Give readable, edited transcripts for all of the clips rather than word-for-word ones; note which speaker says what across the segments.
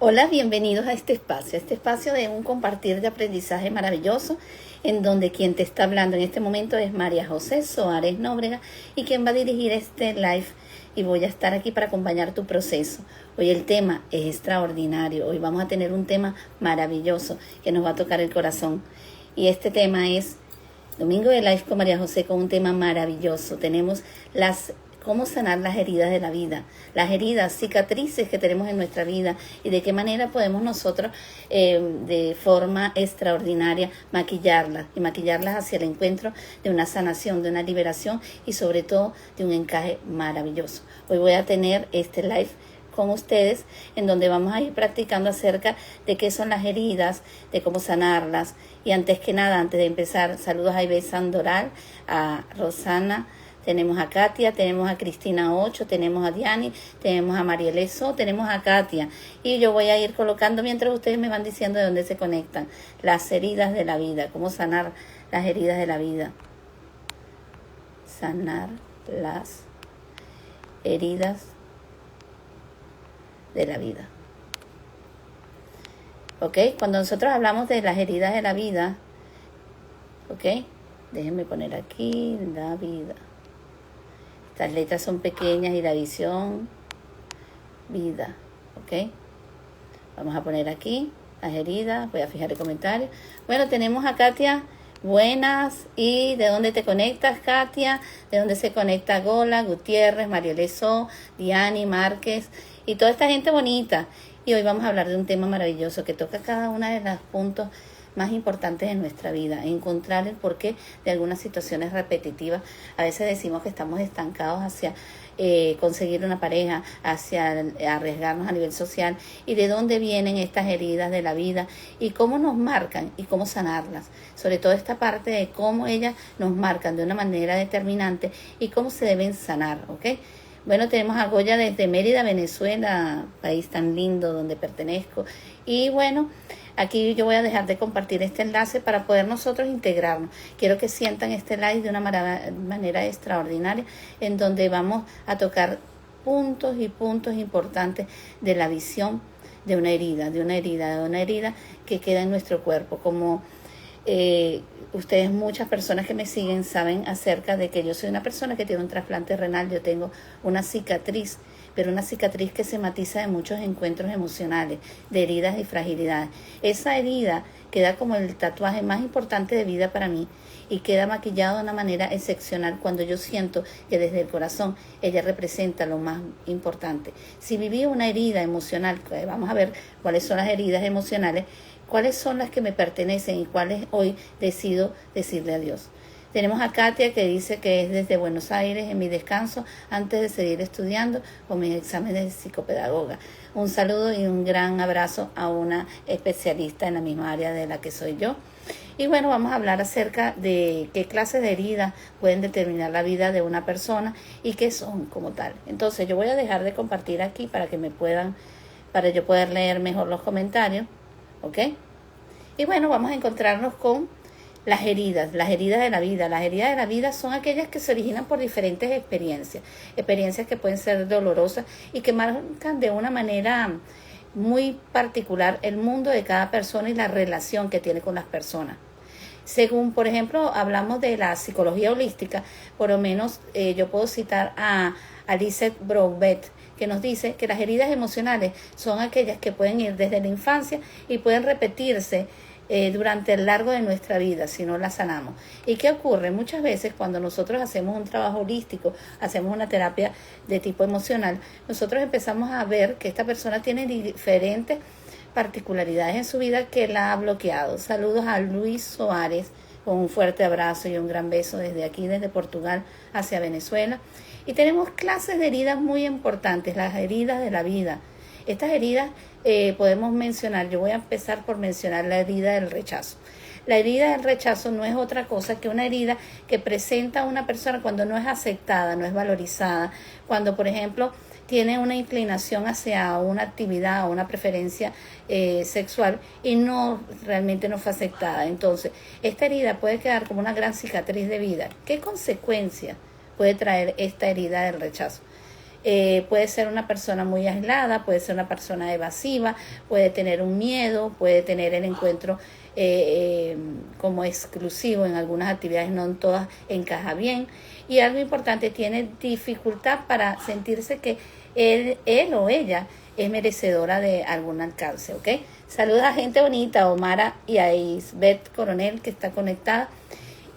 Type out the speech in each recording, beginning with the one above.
Speaker 1: Hola, bienvenidos a este espacio de un compartir de aprendizaje maravilloso, en donde quien te está hablando en este momento es María José Soares Nóbrega y quien va a dirigir este live y voy a estar aquí para acompañar tu proceso. Hoy el tema es extraordinario, hoy vamos a tener un tema maravilloso que nos va a tocar el corazón y este tema es Domingo de Live con María José con un tema maravilloso. Tenemos cómo sanar las heridas de la vida, las heridas, cicatrices que tenemos en nuestra vida y de qué manera podemos nosotros de forma extraordinaria maquillarlas hacia el encuentro de una sanación, de una liberación y sobre todo de un encaje maravilloso. Hoy voy a tener este live con ustedes en donde vamos a ir practicando acerca de qué son las heridas, de cómo sanarlas y antes que nada, antes de empezar, saludos a Ibe Sandoral, a Rosana, tenemos a Katia, tenemos a Cristina Ocho, tenemos a Diani, tenemos a Marieleso, tenemos a Katia. Y yo voy a ir colocando mientras ustedes me van diciendo de dónde se conectan. Las heridas de la vida, cómo sanar las heridas de la vida. Sanar las heridas de la vida. ¿Ok? Cuando nosotros hablamos de las heridas de la vida, ¿ok? Déjenme poner aquí la vida. Estas letras son pequeñas y la visión, vida, ¿ok? Vamos a poner aquí las heridas, voy a fijar el comentario. Bueno, tenemos a Katia, buenas, ¿y de dónde te conectas, Katia? ¿De dónde se conecta Gola, Gutiérrez, Marieleso, Diani, Márquez y toda esta gente bonita? Y hoy vamos a hablar de un tema maravilloso que toca cada una de los puntos más importantes en nuestra vida, encontrar el porqué de algunas situaciones repetitivas. A veces decimos que estamos estancados hacia conseguir una pareja, hacia arriesgarnos a nivel social y de dónde vienen estas heridas de la vida y cómo nos marcan y cómo sanarlas. Sobre todo esta parte de cómo ellas nos marcan de una manera determinante y cómo se deben sanar, ¿ok? Bueno, tenemos a Goya desde Mérida, Venezuela, país tan lindo donde pertenezco. Y bueno, aquí yo voy a dejar de compartir este enlace para poder nosotros integrarnos. Quiero que sientan este live de una manera extraordinaria en donde vamos a tocar puntos y puntos importantes de la visión de una herida que queda en nuestro cuerpo. Como ustedes, muchas personas que me siguen saben acerca de que yo soy una persona que tiene un trasplante renal, yo tengo una cicatriz, pero una cicatriz que se matiza de muchos encuentros emocionales, de heridas y fragilidades. Esa herida queda como el tatuaje más importante de vida para mí y queda maquillado de una manera excepcional cuando yo siento que desde el corazón ella representa lo más importante. Si viví una herida emocional, vamos a ver cuáles son las heridas emocionales, cuáles son las que me pertenecen y cuáles hoy decido decirle adiós. Tenemos a Katia que dice que es desde Buenos Aires en mi descanso antes de seguir estudiando con mis exámenes de psicopedagoga. Un saludo y un gran abrazo a una especialista en la misma área de la que soy yo. Y bueno, vamos a hablar acerca de qué clases de heridas pueden determinar la vida de una persona y qué son como tal. Entonces yo voy a dejar de compartir aquí para yo poder leer mejor los comentarios. ¿Ok? Y bueno, vamos a encontrarnos con las heridas de la vida. Las heridas de la vida son aquellas que se originan por diferentes experiencias que pueden ser dolorosas y que marcan de una manera muy particular el mundo de cada persona y la relación que tiene con las personas. Según, por ejemplo, hablamos de la psicología holística, por lo menos yo puedo citar a Alice Broadbent, que nos dice que las heridas emocionales son aquellas que pueden ir desde la infancia y pueden repetirse durante el largo de nuestra vida si no las sanamos. ¿Y qué ocurre? Muchas veces cuando nosotros hacemos un trabajo holístico, hacemos una terapia de tipo emocional, nosotros empezamos a ver que esta persona tiene diferentes particularidades en su vida que la ha bloqueado. Saludos a Luis Soares, con un fuerte abrazo y un gran beso desde aquí, desde Portugal hacia Venezuela. Y tenemos clases de heridas muy importantes, las heridas de la vida. Estas heridas podemos mencionar, yo voy a empezar por mencionar la herida del rechazo. La herida del rechazo no es otra cosa que una herida que presenta a una persona cuando no es aceptada, no es valorizada, cuando, por ejemplo, tiene una inclinación hacia una actividad o una preferencia sexual y realmente no fue aceptada. Entonces, esta herida puede quedar como una gran cicatriz de vida. ¿Qué consecuencias puede traer esta herida del rechazo? Puede ser una persona muy aislada, puede ser una persona evasiva, puede tener un miedo, puede tener el encuentro como exclusivo en algunas actividades, no en todas encaja bien. Y algo importante, tiene dificultad para sentirse que él o ella es merecedora de algún alcance, ¿ok? Saludos a gente bonita, a Omara y a Isbeth Coronel, que está conectada.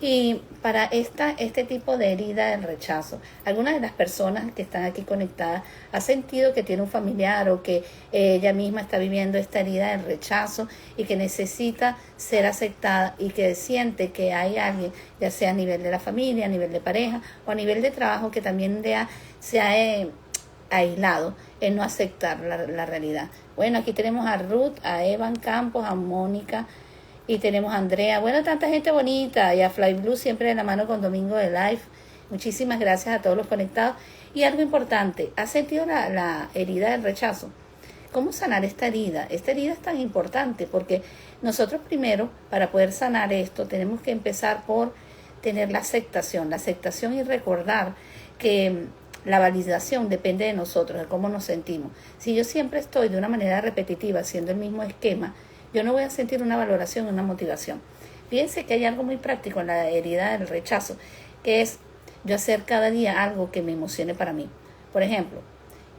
Speaker 1: Y para este tipo de herida del rechazo, algunas de las personas que están aquí conectadas ha sentido que tiene un familiar o que ella misma está viviendo esta herida del rechazo y que necesita ser aceptada y que siente que hay alguien, ya sea a nivel de la familia, a nivel de pareja o a nivel de trabajo, que también se ha aislado en no aceptar la realidad. Bueno, aquí tenemos a Ruth, a Evan Campos, a Mónica, y tenemos a Andrea, bueno, tanta gente bonita, y a Fly Blue siempre de la mano con Domingo de Live. Muchísimas gracias a todos los conectados. Y algo importante, ¿has sentido la herida del rechazo? ¿Cómo sanar esta herida? Esta herida es tan importante porque nosotros primero, para poder sanar esto, tenemos que empezar por tener la aceptación y recordar que la validación depende de nosotros, de cómo nos sentimos. Si yo siempre estoy de una manera repetitiva haciendo el mismo esquema, yo no voy a sentir una valoración, una motivación. Fíjense que hay algo muy práctico en la herida del rechazo, que es yo hacer cada día algo que me emocione para mí. Por ejemplo,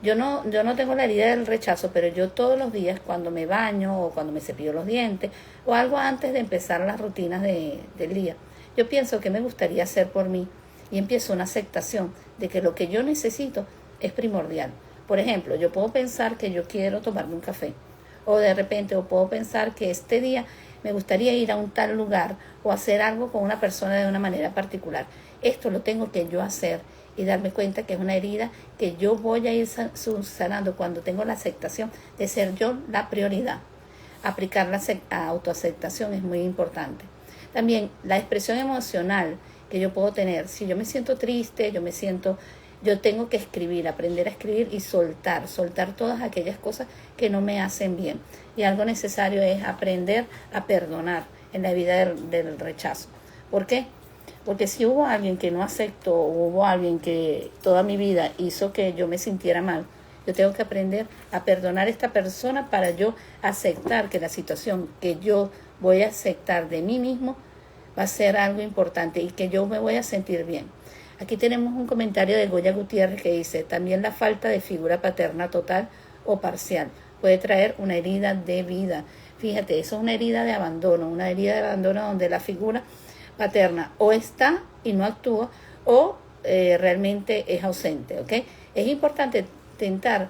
Speaker 1: yo no tengo la herida del rechazo, pero yo todos los días cuando me baño o cuando me cepillo los dientes o algo antes de empezar las rutinas del día, yo pienso que me gustaría hacer por mí y empiezo una aceptación de que lo que yo necesito es primordial. Por ejemplo, yo puedo pensar que yo quiero tomarme un café. O de repente, o puedo pensar que este día me gustaría ir a un tal lugar o hacer algo con una persona de una manera particular. Esto lo tengo que yo hacer y darme cuenta que es una herida que yo voy a ir sanando cuando tengo la aceptación de ser yo la prioridad. Aplicar la autoaceptación es muy importante. También la expresión emocional que yo puedo tener. Si yo me siento triste, yo tengo que escribir, aprender a escribir y soltar todas aquellas cosas que no me hacen bien. Y algo necesario es aprender a perdonar en la vida del rechazo. ¿Por qué? Porque si hubo alguien que no aceptó, o hubo alguien que toda mi vida hizo que yo me sintiera mal, yo tengo que aprender a perdonar a esta persona para yo aceptar que la situación que yo voy a aceptar de mí mismo va a ser algo importante y que yo me voy a sentir bien. Aquí tenemos un comentario de Goya Gutiérrez que dice, también la falta de figura paterna total o parcial puede traer una herida de vida. Fíjate, eso es una herida de abandono donde la figura paterna o está y no actúa o realmente es ausente, ¿ok? Es importante intentar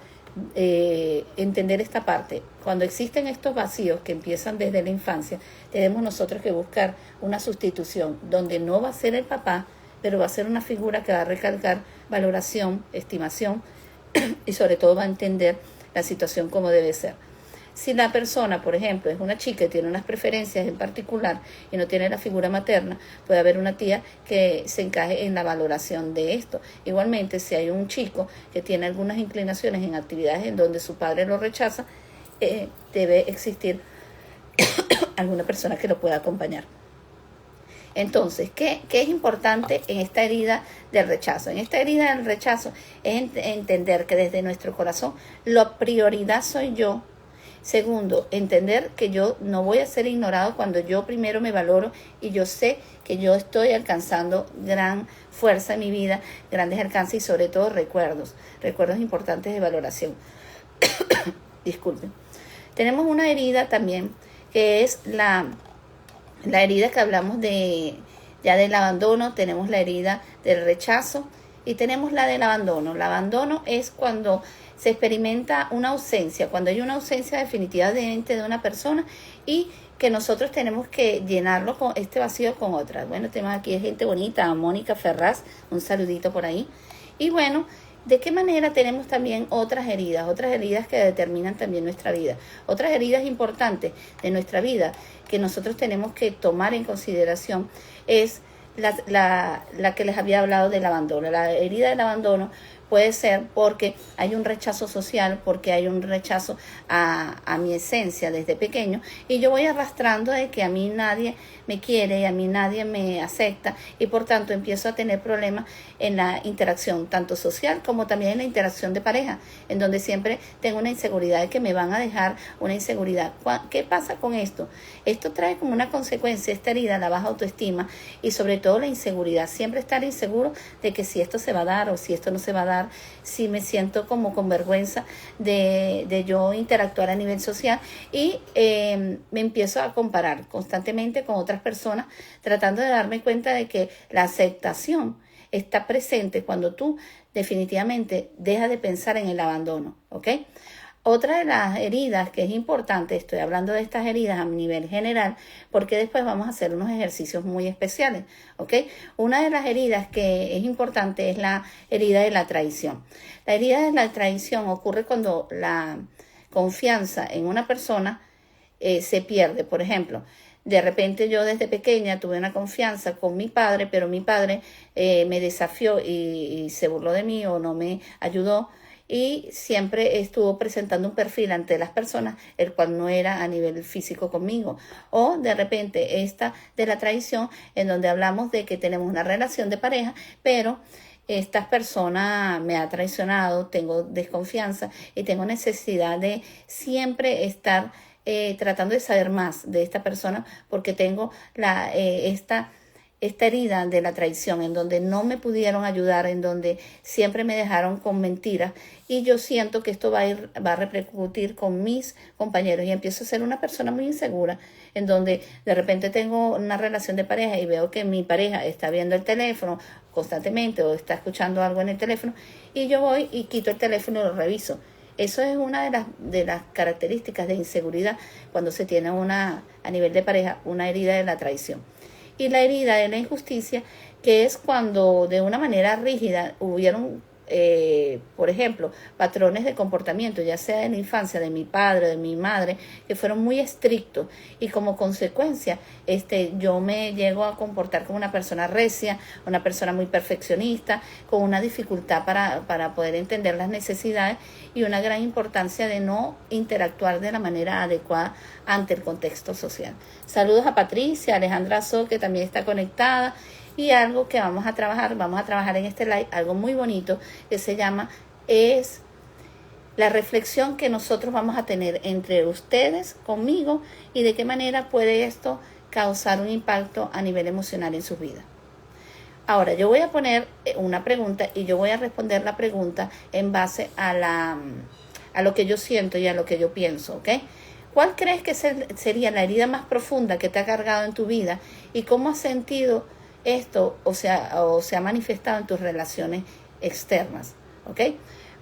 Speaker 1: entender esta parte. Cuando existen estos vacíos que empiezan desde la infancia, tenemos nosotros que buscar una sustitución donde no va a ser el papá, pero va a ser una figura que va a recalcar valoración, estimación y sobre todo va a entender la situación como debe ser. Si la persona, por ejemplo, es una chica y tiene unas preferencias en particular y no tiene la figura materna, puede haber una tía que se encaje en la valoración de esto. Igualmente, si hay un chico que tiene algunas inclinaciones en actividades en donde su padre lo rechaza, debe existir alguna persona que lo pueda acompañar. Entonces, ¿qué es importante en esta herida del rechazo? En esta herida del rechazo es entender que desde nuestro corazón la prioridad soy yo. Segundo, entender que yo no voy a ser ignorado cuando yo primero me valoro y yo sé que yo estoy alcanzando gran fuerza en mi vida, grandes alcances y sobre todo recuerdos importantes de valoración. Disculpen. Tenemos una herida también que es la herida que hablamos ya del abandono, tenemos la herida del rechazo y tenemos la del abandono. El abandono es cuando se experimenta una ausencia, cuando hay una ausencia definitiva de una persona y que nosotros tenemos que llenarlo con este vacío con otra. Bueno, tenemos aquí gente bonita, a Mónica Ferraz, un saludito por ahí. Y bueno, ¿de qué manera tenemos también otras heridas que determinan también nuestra vida? Otras heridas importantes de nuestra vida que nosotros tenemos que tomar en consideración es la que les había hablado del abandono. La herida del abandono puede ser porque hay un rechazo social, porque hay un rechazo a mi esencia desde pequeño, y yo voy arrastrando de que a mí nadie me quiere y a mí nadie me acepta, y por tanto empiezo a tener problemas en la interacción tanto social como también en la interacción de pareja, en donde siempre tengo una inseguridad de que me van a dejar, una inseguridad. ¿Qué pasa con esto? Esto trae como una consecuencia esta herida, la baja autoestima y sobre todo la inseguridad, siempre estar inseguro de que si esto se va a dar o si esto no se va a dar, si me siento como con vergüenza de yo interactuar a nivel social, y me empiezo a comparar constantemente con otras personas, tratando de darme cuenta de que la aceptación está presente cuando tú definitivamente dejas de pensar en el abandono, ¿ok? Otra de las heridas que es importante, estoy hablando de estas heridas a nivel general, porque después vamos a hacer unos ejercicios muy especiales, ¿ok? Una de las heridas que es importante es la herida de la traición. La herida de la traición ocurre cuando la confianza en una persona se pierde. Por ejemplo, de repente yo desde pequeña tuve una confianza con mi padre, pero mi padre me desafió y se burló de mí o no me ayudó, y siempre estuvo presentando un perfil ante las personas el cual no era a nivel físico conmigo. O de repente esta de la traición, en donde hablamos de que tenemos una relación de pareja, pero esta persona me ha traicionado, tengo desconfianza y tengo necesidad de siempre estar tratando de saber más de esta persona, porque tengo esta herida de la traición, en donde no me pudieron ayudar, en donde siempre me dejaron con mentiras, y yo siento que esto va a repercutir con mis compañeros, y empiezo a ser una persona muy insegura, en donde de repente tengo una relación de pareja y veo que mi pareja está viendo el teléfono constantemente o está escuchando algo en el teléfono, y yo voy y quito el teléfono y lo reviso. Eso es una de las características de inseguridad cuando se tiene a nivel de pareja una herida de la traición. Y la herida de la injusticia, que es cuando de una manera rígida hubieron, por ejemplo, patrones de comportamiento, ya sea en la infancia de mi padre, de mi madre, que fueron muy estrictos, y como consecuencia yo me llego a comportar como una persona recia, una persona muy perfeccionista, con una dificultad para poder entender las necesidades y una gran importancia de no interactuar de la manera adecuada ante el contexto social. Saludos a Patricia, Alejandra So, que también está conectada. Y algo que vamos a trabajar en este live, algo muy bonito que se llama, es la reflexión que nosotros vamos a tener entre ustedes, conmigo, y de qué manera puede esto causar un impacto a nivel emocional en sus vidas. Ahora, yo voy a poner una pregunta y yo voy a responder la pregunta en base a lo que yo siento y a lo que yo pienso, ¿ok? ¿Cuál crees que sería la herida más profunda que te ha cargado en tu vida y cómo has sentido esto o se ha manifestado en tus relaciones externas? ¿Ok?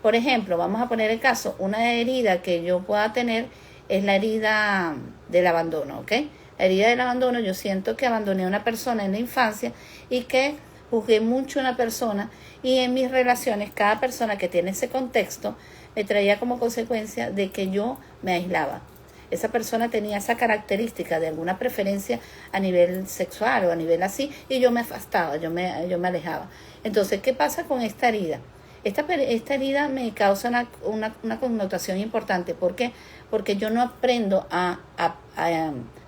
Speaker 1: Por ejemplo, vamos a poner el caso, una herida que yo pueda tener es la herida del abandono, ¿ok? La herida del abandono, yo siento que abandoné a una persona en la infancia y que juzgué mucho a una persona, y en mis relaciones cada persona que tiene ese contexto me traía como consecuencia de que yo me aislaba. Esa persona tenía esa característica de alguna preferencia a nivel sexual o a nivel así, y yo me afastaba, yo me alejaba. Entonces, ¿qué pasa con esta herida? Esta herida me causa una connotación importante. ¿Por qué? Porque yo no aprendo a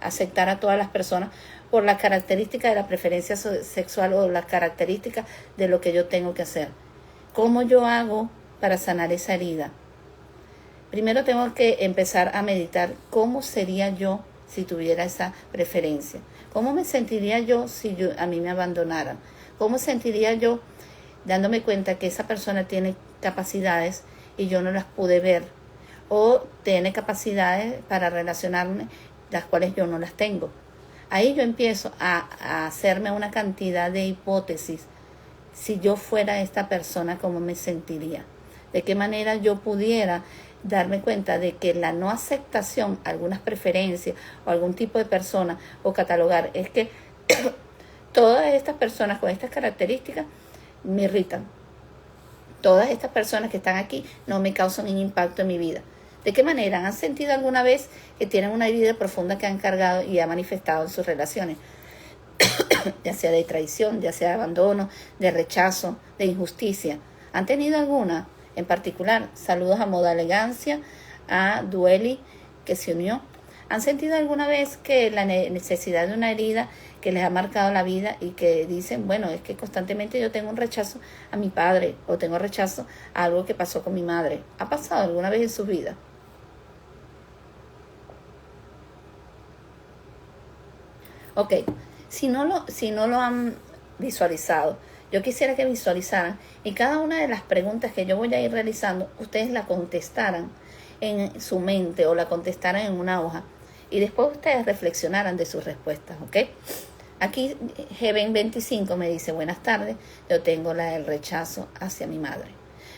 Speaker 1: aceptar a todas las personas por las características de la preferencia sexual o las características de lo que yo tengo que hacer. ¿Cómo yo hago para sanar esa herida? Primero tengo que empezar a meditar cómo sería yo si tuviera esa preferencia. ¿Cómo me sentiría yo si a mí me abandonaran? ¿Cómo sentiría yo dándome cuenta que esa persona tiene capacidades y yo no las pude ver? O tiene capacidades para relacionarme, las cuales yo no las tengo. Ahí yo empiezo a hacerme una cantidad de hipótesis. Si yo fuera esta persona, ¿cómo me sentiría? ¿De qué manera yo pudiera darme cuenta de que la no aceptación, algunas preferencias o algún tipo de persona o catalogar, es que todas estas personas con estas características me irritan? Todas estas personas que están aquí no me causan un impacto en mi vida. ¿De qué manera? ¿Han sentido alguna vez que tienen una herida profunda que han cargado y ha manifestado en sus relaciones? Ya sea de traición, ya sea de abandono, de rechazo, de injusticia. ¿Han tenido alguna en particular? Saludos a Moda Elegancia, a Dueli, que se unió. ¿Han sentido alguna vez que la necesidad de una herida que les ha marcado la vida y que dicen, bueno, es que constantemente yo tengo un rechazo a mi padre o tengo rechazo a algo que pasó con mi madre? ¿Ha pasado alguna vez en su vida? Ok, si no lo han visualizado, yo quisiera que visualizaran y cada una de las preguntas que yo voy a ir realizando, ustedes la contestaran en su mente o la contestaran en una hoja y después ustedes reflexionaran de sus respuestas, ¿ok? Aquí Geben25 me dice, buenas tardes, yo tengo el rechazo hacia mi madre.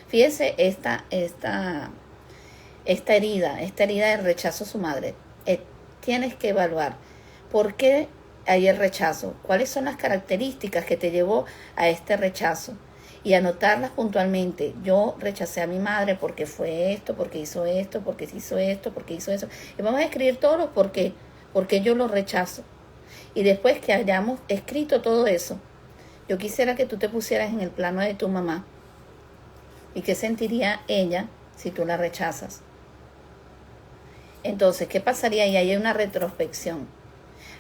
Speaker 1: Fíjense esta herida del rechazo a su madre. Tienes que evaluar por qué hay el rechazo, cuáles son las características que te llevó a este rechazo y anotarlas puntualmente. Yo rechacé a mi madre porque fue esto, porque hizo esto, porque hizo esto, porque hizo eso. Y vamos a escribir todos los por qué yo lo rechazo. Y después que hayamos escrito todo eso, yo quisiera que tú te pusieras en el plano de tu mamá y qué sentiría ella si tú la rechazas. Entonces, ¿qué pasaría? Y ahí hay una retrospección.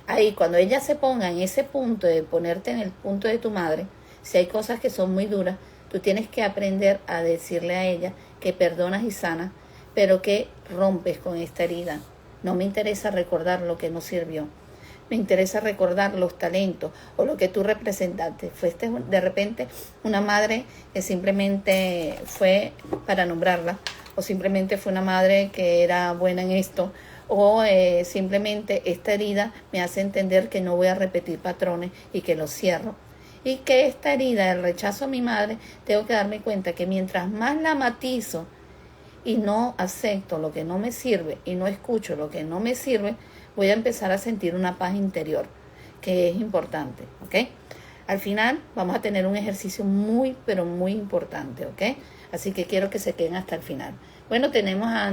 Speaker 1: Ahí, cuando ella se ponga en ese punto de ponerte en el punto de tu madre, si hay cosas que son muy duras, tú tienes que aprender a decirle a ella que perdonas y sanas, pero que rompes con esta herida. No me interesa recordar lo que no sirvió. Me interesa recordar los talentos o lo que tú representaste. Fuiste de repente una madre que simplemente fue, para nombrarla, o simplemente fue una madre que era buena en esto, o simplemente esta herida me hace entender que no voy a repetir patrones y que los cierro. Y que esta herida, el rechazo a mi madre, tengo que darme cuenta que mientras más la matizo y no acepto lo que no me sirve y no escucho lo que no me sirve, voy a empezar a sentir una paz interior, que es importante, ¿ok? Al final vamos a tener un ejercicio muy, pero muy importante, ¿ok? Así que quiero que se queden hasta el final. Bueno, tenemos a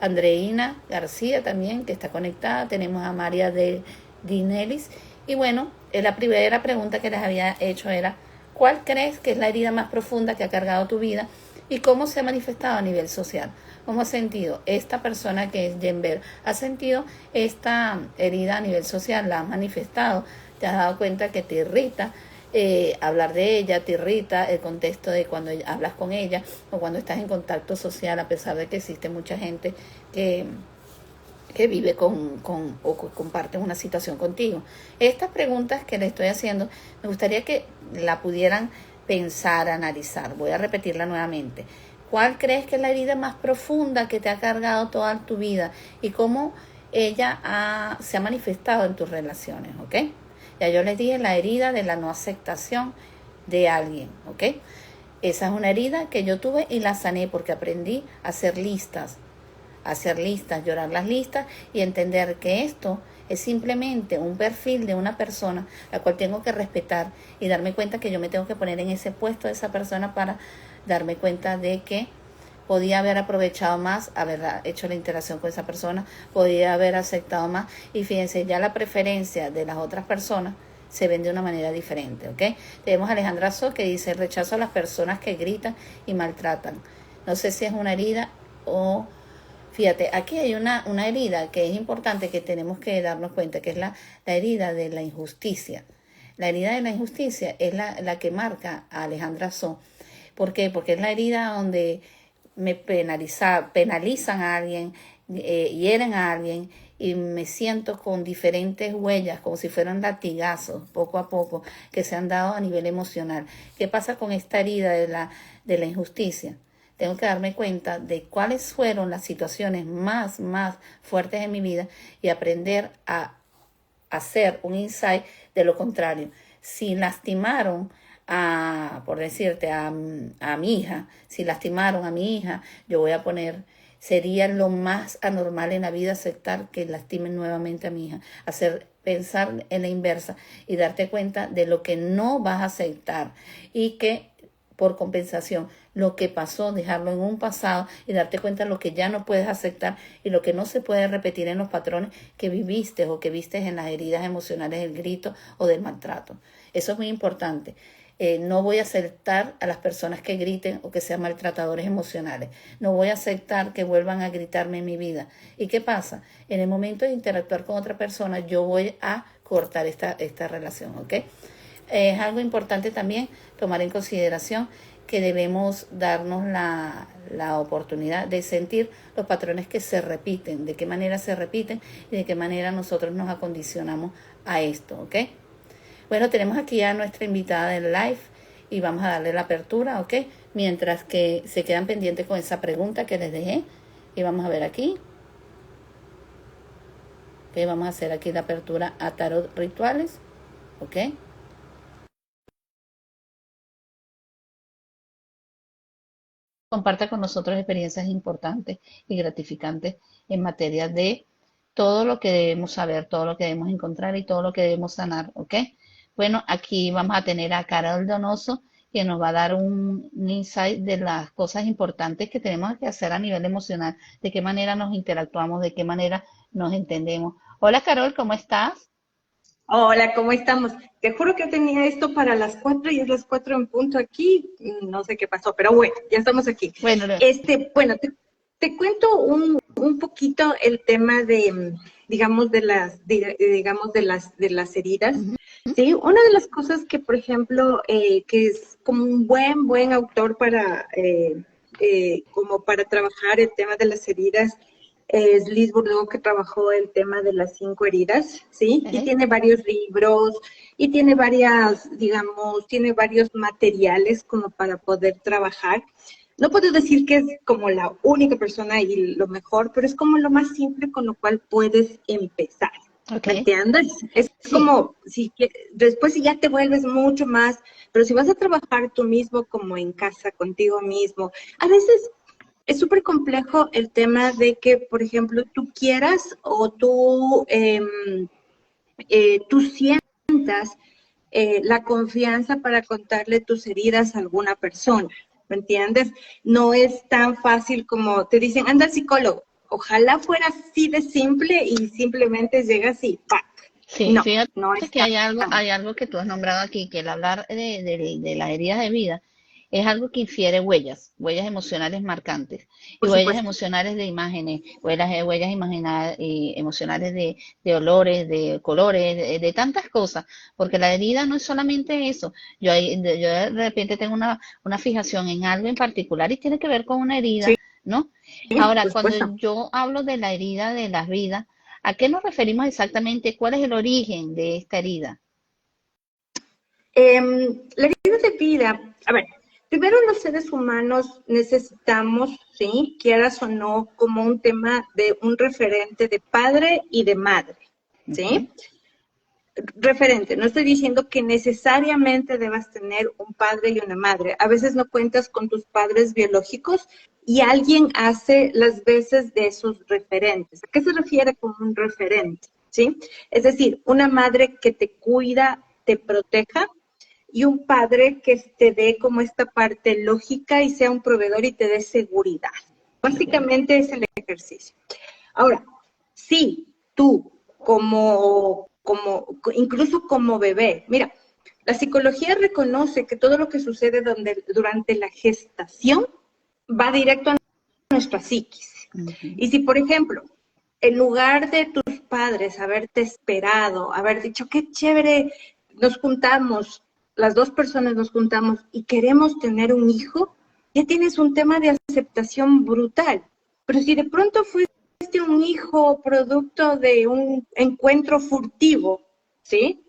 Speaker 1: Andreina García también, que está conectada. Tenemos a María de Dinelis. Y bueno, la primera pregunta que les había hecho era, ¿cuál crees que es la herida más profunda que ha cargado tu vida? ¿Y cómo se ha manifestado a nivel social? ¿Cómo ha sentido esta persona que es Jenber? ¿Ha sentido esta herida a nivel social? ¿La ha manifestado? ¿Te has dado cuenta que te irrita hablar de ella? ¿Te irrita el contexto de cuando hablas con ella o cuando estás en contacto social, a pesar de que existe mucha gente que vive o comparte una situación contigo? Estas preguntas que le estoy haciendo, me gustaría que la pudieran pensar, analizar. Voy a repetirla nuevamente. ¿Cuál crees que es la herida más profunda que te ha cargado toda tu vida? Y cómo ella se ha manifestado en tus relaciones, ¿ok? Ya yo les dije la herida de la no aceptación de alguien, ¿ok? Esa es una herida que yo tuve y la sané porque aprendí a hacer listas, llorar las listas y entender que esto es simplemente un perfil de una persona la cual tengo que respetar y darme cuenta que yo me tengo que poner en ese puesto de esa persona para darme cuenta de que podía haber aprovechado más, haber hecho la interacción con esa persona, podía haber aceptado más. Y fíjense, ya la preferencia de las otras personas se ven de una manera diferente, ¿ok? Tenemos a Alejandra So que dice, rechazo a las personas que gritan y maltratan. No sé si es una herida o... Fíjate, aquí hay una herida que es importante que tenemos que darnos cuenta, que es la herida de la injusticia. La herida de la injusticia es la que marca a Alejandra So. ¿Por qué? Porque es la herida donde me penalizan a alguien, hieren a alguien y me siento con diferentes huellas, como si fueran latigazos, poco a poco, que se han dado a nivel emocional. ¿Qué pasa con esta herida de la injusticia? Tengo que darme cuenta de cuáles fueron las situaciones más fuertes en mi vida y aprender a hacer un insight de lo contrario. Si lastimaron por decirte, a mi hija, si lastimaron a mi hija, yo voy a poner, sería lo más anormal en la vida aceptar que lastimen nuevamente a mi hija, pensar en la inversa y darte cuenta de lo que no vas a aceptar y que por compensación, lo que pasó, dejarlo en un pasado y darte cuenta de lo que ya no puedes aceptar y lo que no se puede repetir en los patrones que viviste o que viste en las heridas emocionales del grito o del maltrato. Eso es muy importante. No voy a aceptar a las personas que griten o que sean maltratadores emocionales. No voy a aceptar que vuelvan a gritarme en mi vida. ¿Y qué pasa? En el momento de interactuar con otra persona, yo voy a cortar esta relación, ¿ok? Es algo importante también tomar en consideración que debemos darnos la oportunidad de sentir los patrones que se repiten, de qué manera se repiten y de qué manera nosotros nos acondicionamos a esto, ¿ok? Bueno, tenemos aquí a nuestra invitada del live y vamos a darle la apertura, ¿ok? Mientras que se quedan pendientes con esa pregunta que les dejé. Y vamos a ver aquí. Ok, vamos a hacer aquí la apertura a tarot rituales, ¿ok? Comparta con nosotros experiencias importantes y gratificantes en materia de todo lo que debemos saber, todo lo que debemos encontrar y todo lo que debemos sanar, ¿ok? Bueno, aquí vamos a tener a Carol Donoso, que nos va a dar un insight de las cosas importantes que tenemos que hacer a nivel emocional, de qué manera nos interactuamos, de qué manera nos entendemos. Hola Carol, ¿cómo estás?
Speaker 2: Hola, ¿cómo estamos? Te juro que tenía esto para las 4 y es las 4 en punto aquí. No sé qué pasó, pero bueno, ya estamos aquí.
Speaker 1: Bueno,
Speaker 2: Bueno, te cuento un poquito el tema de, digamos, de las heridas.
Speaker 1: ujú,
Speaker 2: Sí, una de las cosas que, por ejemplo, que es como un buen autor para, como para trabajar el tema de las heridas, es Liz Bourdieu, que trabajó el tema de las 5 heridas, ¿sí? Y
Speaker 1: ok,
Speaker 2: tiene varios libros y tiene tiene varios materiales como para poder trabajar. No puedo decir que es como la única persona y lo mejor, pero es como lo más simple con lo cual puedes empezar.
Speaker 1: ok,
Speaker 2: ¿Me entiendes? Es
Speaker 1: sí,
Speaker 2: como, después si ya te vuelves mucho más, pero si vas a trabajar tú mismo como en casa, contigo mismo, a veces es súper complejo el tema de que, por ejemplo, tú quieras o tú sientas la confianza para contarle tus heridas a alguna persona, ¿me entiendes? No es tan fácil como te dicen, anda al psicólogo. Ojalá fuera así de simple y simplemente llegas y ¡pac!
Speaker 1: sí,
Speaker 2: No,
Speaker 1: fíjate
Speaker 2: no es
Speaker 1: que
Speaker 2: tan.
Speaker 1: hay algo que tú has nombrado aquí, que el hablar de las heridas de vida es algo que infiere huellas, huellas emocionales marcantes y
Speaker 2: Por
Speaker 1: huellas
Speaker 2: supuesto.
Speaker 1: emocionales de imágenes, huellas emocionales de olores, de colores, de tantas cosas, porque la herida no es solamente eso. Yo de repente tengo una fijación en algo en particular y tiene que ver con una
Speaker 2: Sí,
Speaker 1: herida, ¿no? Ahora,
Speaker 2: por
Speaker 1: cuando
Speaker 2: supuesto.
Speaker 1: yo hablo de la herida de las vidas, ¿a qué nos referimos exactamente? ¿Cuál es el origen de esta herida?
Speaker 2: La herida de vida, a ver, primero los seres humanos necesitamos, ¿sí? Quieras o no, como un tema de un referente de padre y de madre,
Speaker 1: Ujú,
Speaker 2: ¿sí? Referente, no estoy diciendo que necesariamente debas tener un padre y una madre. A veces no cuentas con tus padres biológicos y alguien hace las veces de esos referentes. ¿A qué se refiere con un referente? ¿Sí? Es decir, una madre que te cuida, te proteja, y un padre que te dé como esta parte lógica y sea un proveedor y te dé seguridad.
Speaker 1: ok,
Speaker 2: Básicamente es el ejercicio. Ahora, si tú incluso como bebé, mira, la psicología reconoce que todo lo que sucede durante la gestación va directo a nuestra psiquis.
Speaker 1: ujú,
Speaker 2: Y si, por ejemplo, en lugar de tus padres haberte esperado, haber dicho, qué chévere, nos juntamos, las dos personas nos juntamos y queremos tener un hijo, ya tienes un tema de aceptación brutal. Pero si de pronto fuiste un hijo producto de un encuentro furtivo, ¿sí?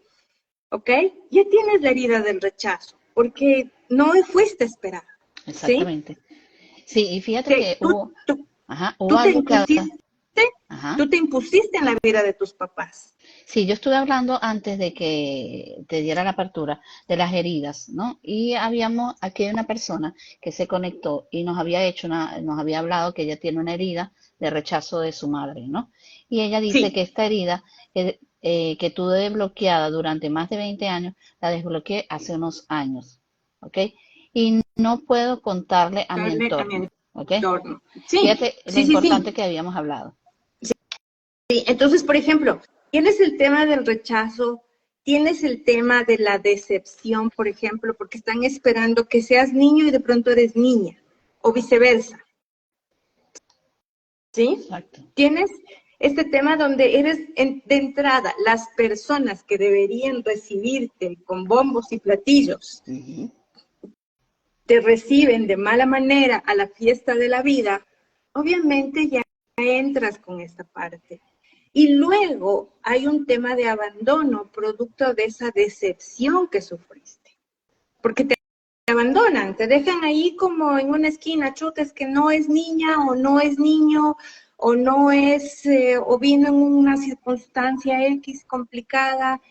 Speaker 2: ¿Ok? Ya tienes la herida del rechazo, porque no fuiste esperada, ¿sí?
Speaker 1: exactamente. Sí, y fíjate
Speaker 2: Sí,
Speaker 1: que hubo
Speaker 2: tú te
Speaker 1: algo que,
Speaker 2: impusiste,
Speaker 1: ajá,
Speaker 2: tú te impusiste en la vida de tus papás.
Speaker 1: sí, yo estuve hablando antes de que te diera la apertura de las heridas, ¿no? Y aquí hay una persona que se conectó y nos había hablado que ella tiene una herida de rechazo de su madre, ¿no? Y ella dice que
Speaker 2: Sí,
Speaker 1: esta herida que tuve desbloqueada durante más de 20 años, la desbloqueé hace unos años, ¿ok? Y no puedo contarle a mi
Speaker 2: darle a mi
Speaker 1: entorno, ¿ok?
Speaker 2: entorno. Sí,
Speaker 1: Fíjate lo
Speaker 2: sí, sí,
Speaker 1: importante
Speaker 2: sí.
Speaker 1: que habíamos hablado.
Speaker 2: Sí, entonces, por ejemplo, tienes el tema del rechazo tienes el tema de la decepción, por ejemplo, porque están esperando que seas niño y de pronto eres niña, o viceversa, ¿sí?
Speaker 1: Exacto.
Speaker 2: Tienes este tema donde eres de entrada las personas que deberían recibirte con bombos y platillos, te reciben de mala manera a la fiesta de la vida, obviamente ya entras con esta parte. Y luego hay un tema de abandono producto de esa decepción que sufriste. Porque te abandonan, te dejan ahí como en una esquina, chutes que no es niña o no es niño o no es, o vino en una circunstancia X complicada.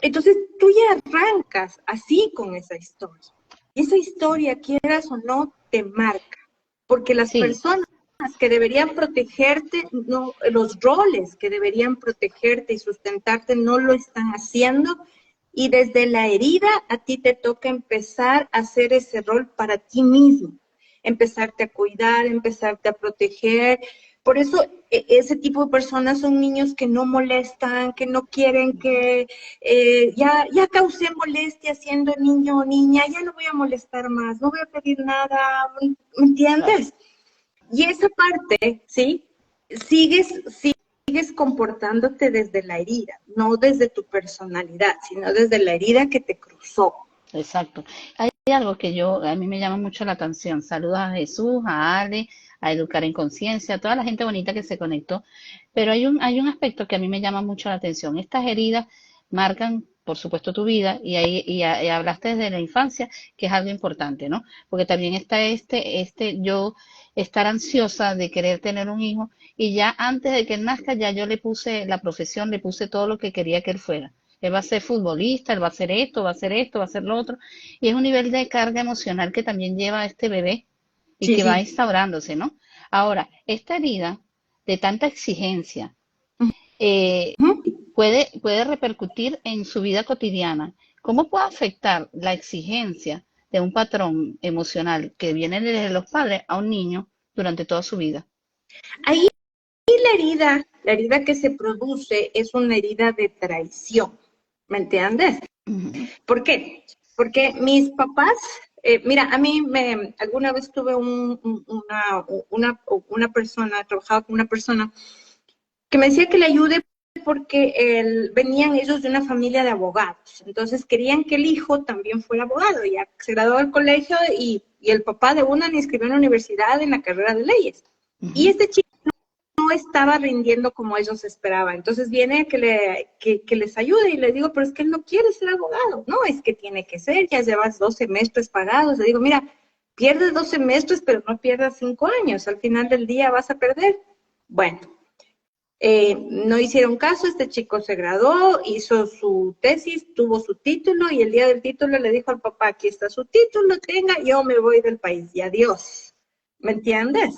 Speaker 2: Entonces tú ya arrancas así con esa historia. Y esa historia, quieras o no, te marca. Porque las personas que deberían protegerte, no, los roles que deberían protegerte y sustentarte no lo están haciendo, y desde la herida a ti te toca empezar a hacer ese rol para ti mismo, empezarte a cuidar, empezarte a proteger. Por eso ese tipo de personas son niños que no molestan, que no quieren que ya causé molestia siendo niño o niña, ya no voy a molestar más, no voy a pedir nada, ¿me entiendes? Claro. Y esa parte, ¿sí? Sigues comportándote desde la herida, no desde tu personalidad, sino desde la herida que te cruzó.
Speaker 1: Exacto. Hay algo que a mí me llama mucho la atención. Saludos a Jesús, a Ale, a Educar en Conciencia, a toda la gente bonita que se conectó. Pero hay un aspecto que a mí me llama mucho la atención. Estas heridas marcan, por supuesto, tu vida, y hablaste desde la infancia, que es algo importante, ¿no? Porque también está yo estar ansiosa de querer tener un hijo, y ya antes de que él nazca, ya yo le puse la profesión, le puse todo lo que quería que él fuera. Él va a ser futbolista, él va a hacer esto, va a hacer esto, va a hacer lo otro. Y es un nivel de carga emocional que también lleva a este bebé y
Speaker 2: Sí,
Speaker 1: que
Speaker 2: sí.
Speaker 1: va instaurándose, ¿no? Ahora, esta herida de tanta exigencia puede repercutir en su vida cotidiana. ¿Cómo puede afectar la exigencia de un patrón emocional que viene desde los padres a un niño durante toda su vida?
Speaker 2: Ahí la herida que se produce es una herida de traición, ¿me entiendes? ¿Por qué? Porque mis papás, mira, a mí alguna vez tuve una persona, trabajaba con una persona que me decía que le ayude porque venían ellos de una familia de abogados, entonces querían que el hijo también fuera abogado, ya se graduó del colegio y el papá de una le inscribió en la universidad en la carrera de leyes. Y este chico no estaba rindiendo como ellos esperaban. Entonces viene que les ayude y le digo, pero es que él no quiere ser abogado. No, es que tiene que ser, ya llevas 2 semestres pagados. Le digo, mira, pierdes 2 semestres, pero no pierdas 5 años. Al final del día vas a perder. Bueno, no hicieron caso, este chico se graduó, hizo su tesis, tuvo su título y el día del título le dijo al papá, aquí está su título, tenga, yo me voy del país y adiós. ¿Me entiendes?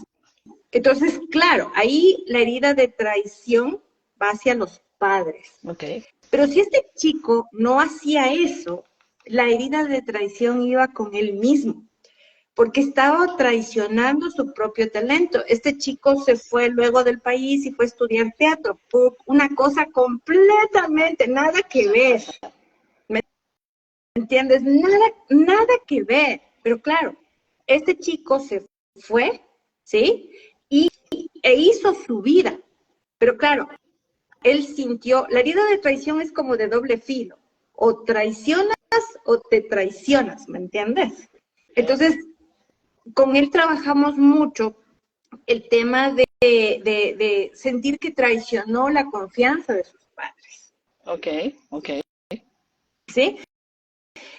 Speaker 2: Entonces, claro, ahí la herida de traición va hacia los padres.
Speaker 1: Okay.
Speaker 2: Pero si este chico no hacía eso, la herida de traición iba con él mismo, porque estaba traicionando su propio talento. Este chico se fue luego del país y fue a estudiar teatro, una cosa completamente, nada que ver. ¿Me entiendes? Nada que ver. Pero claro, este chico se fue, ¿sí? E hizo su vida. Pero claro, él sintió, la herida de traición es como de doble filo. O traicionas o te traicionas, ¿me entiendes? Entonces, con él trabajamos mucho el tema de sentir que traicionó la confianza de sus padres.
Speaker 1: Ok.
Speaker 2: ¿Sí?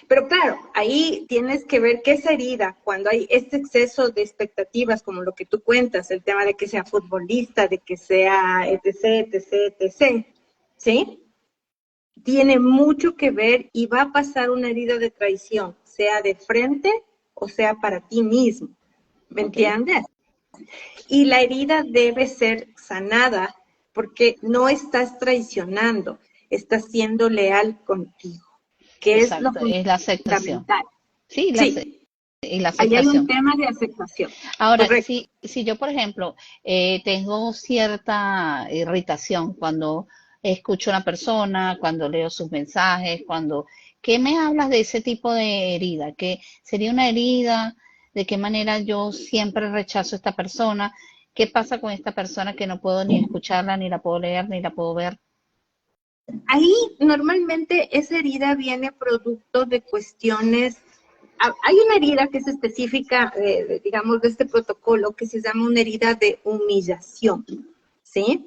Speaker 2: Pero claro, ahí tienes que ver que esa herida, cuando hay este exceso de expectativas, como lo que tú cuentas, el tema de que sea futbolista, de que sea etc., ¿sí? Tiene mucho que ver y va a pasar una herida de traición, sea de frente o sea para ti mismo. ¿Me entiendes? Y la herida debe ser sanada porque no estás traicionando, estás siendo leal contigo. Que
Speaker 1: Exacto, es la aceptación. Sí, y la aceptación.
Speaker 2: Ahí hay un tema de aceptación.
Speaker 1: Ahora, si yo, por ejemplo, tengo cierta irritación cuando escucho a una persona, cuando leo sus mensajes, cuando... ¿Qué me hablas de ese tipo de herida? ¿Qué sería una herida? ¿De qué manera yo siempre rechazo a esta persona? ¿Qué pasa con esta persona que no puedo ni escucharla, ni la puedo leer, ni la puedo ver?
Speaker 2: Ahí normalmente esa herida viene producto de cuestiones. Hay una herida que es específica, digamos, de este protocolo que se llama una herida de humillación, ¿sí?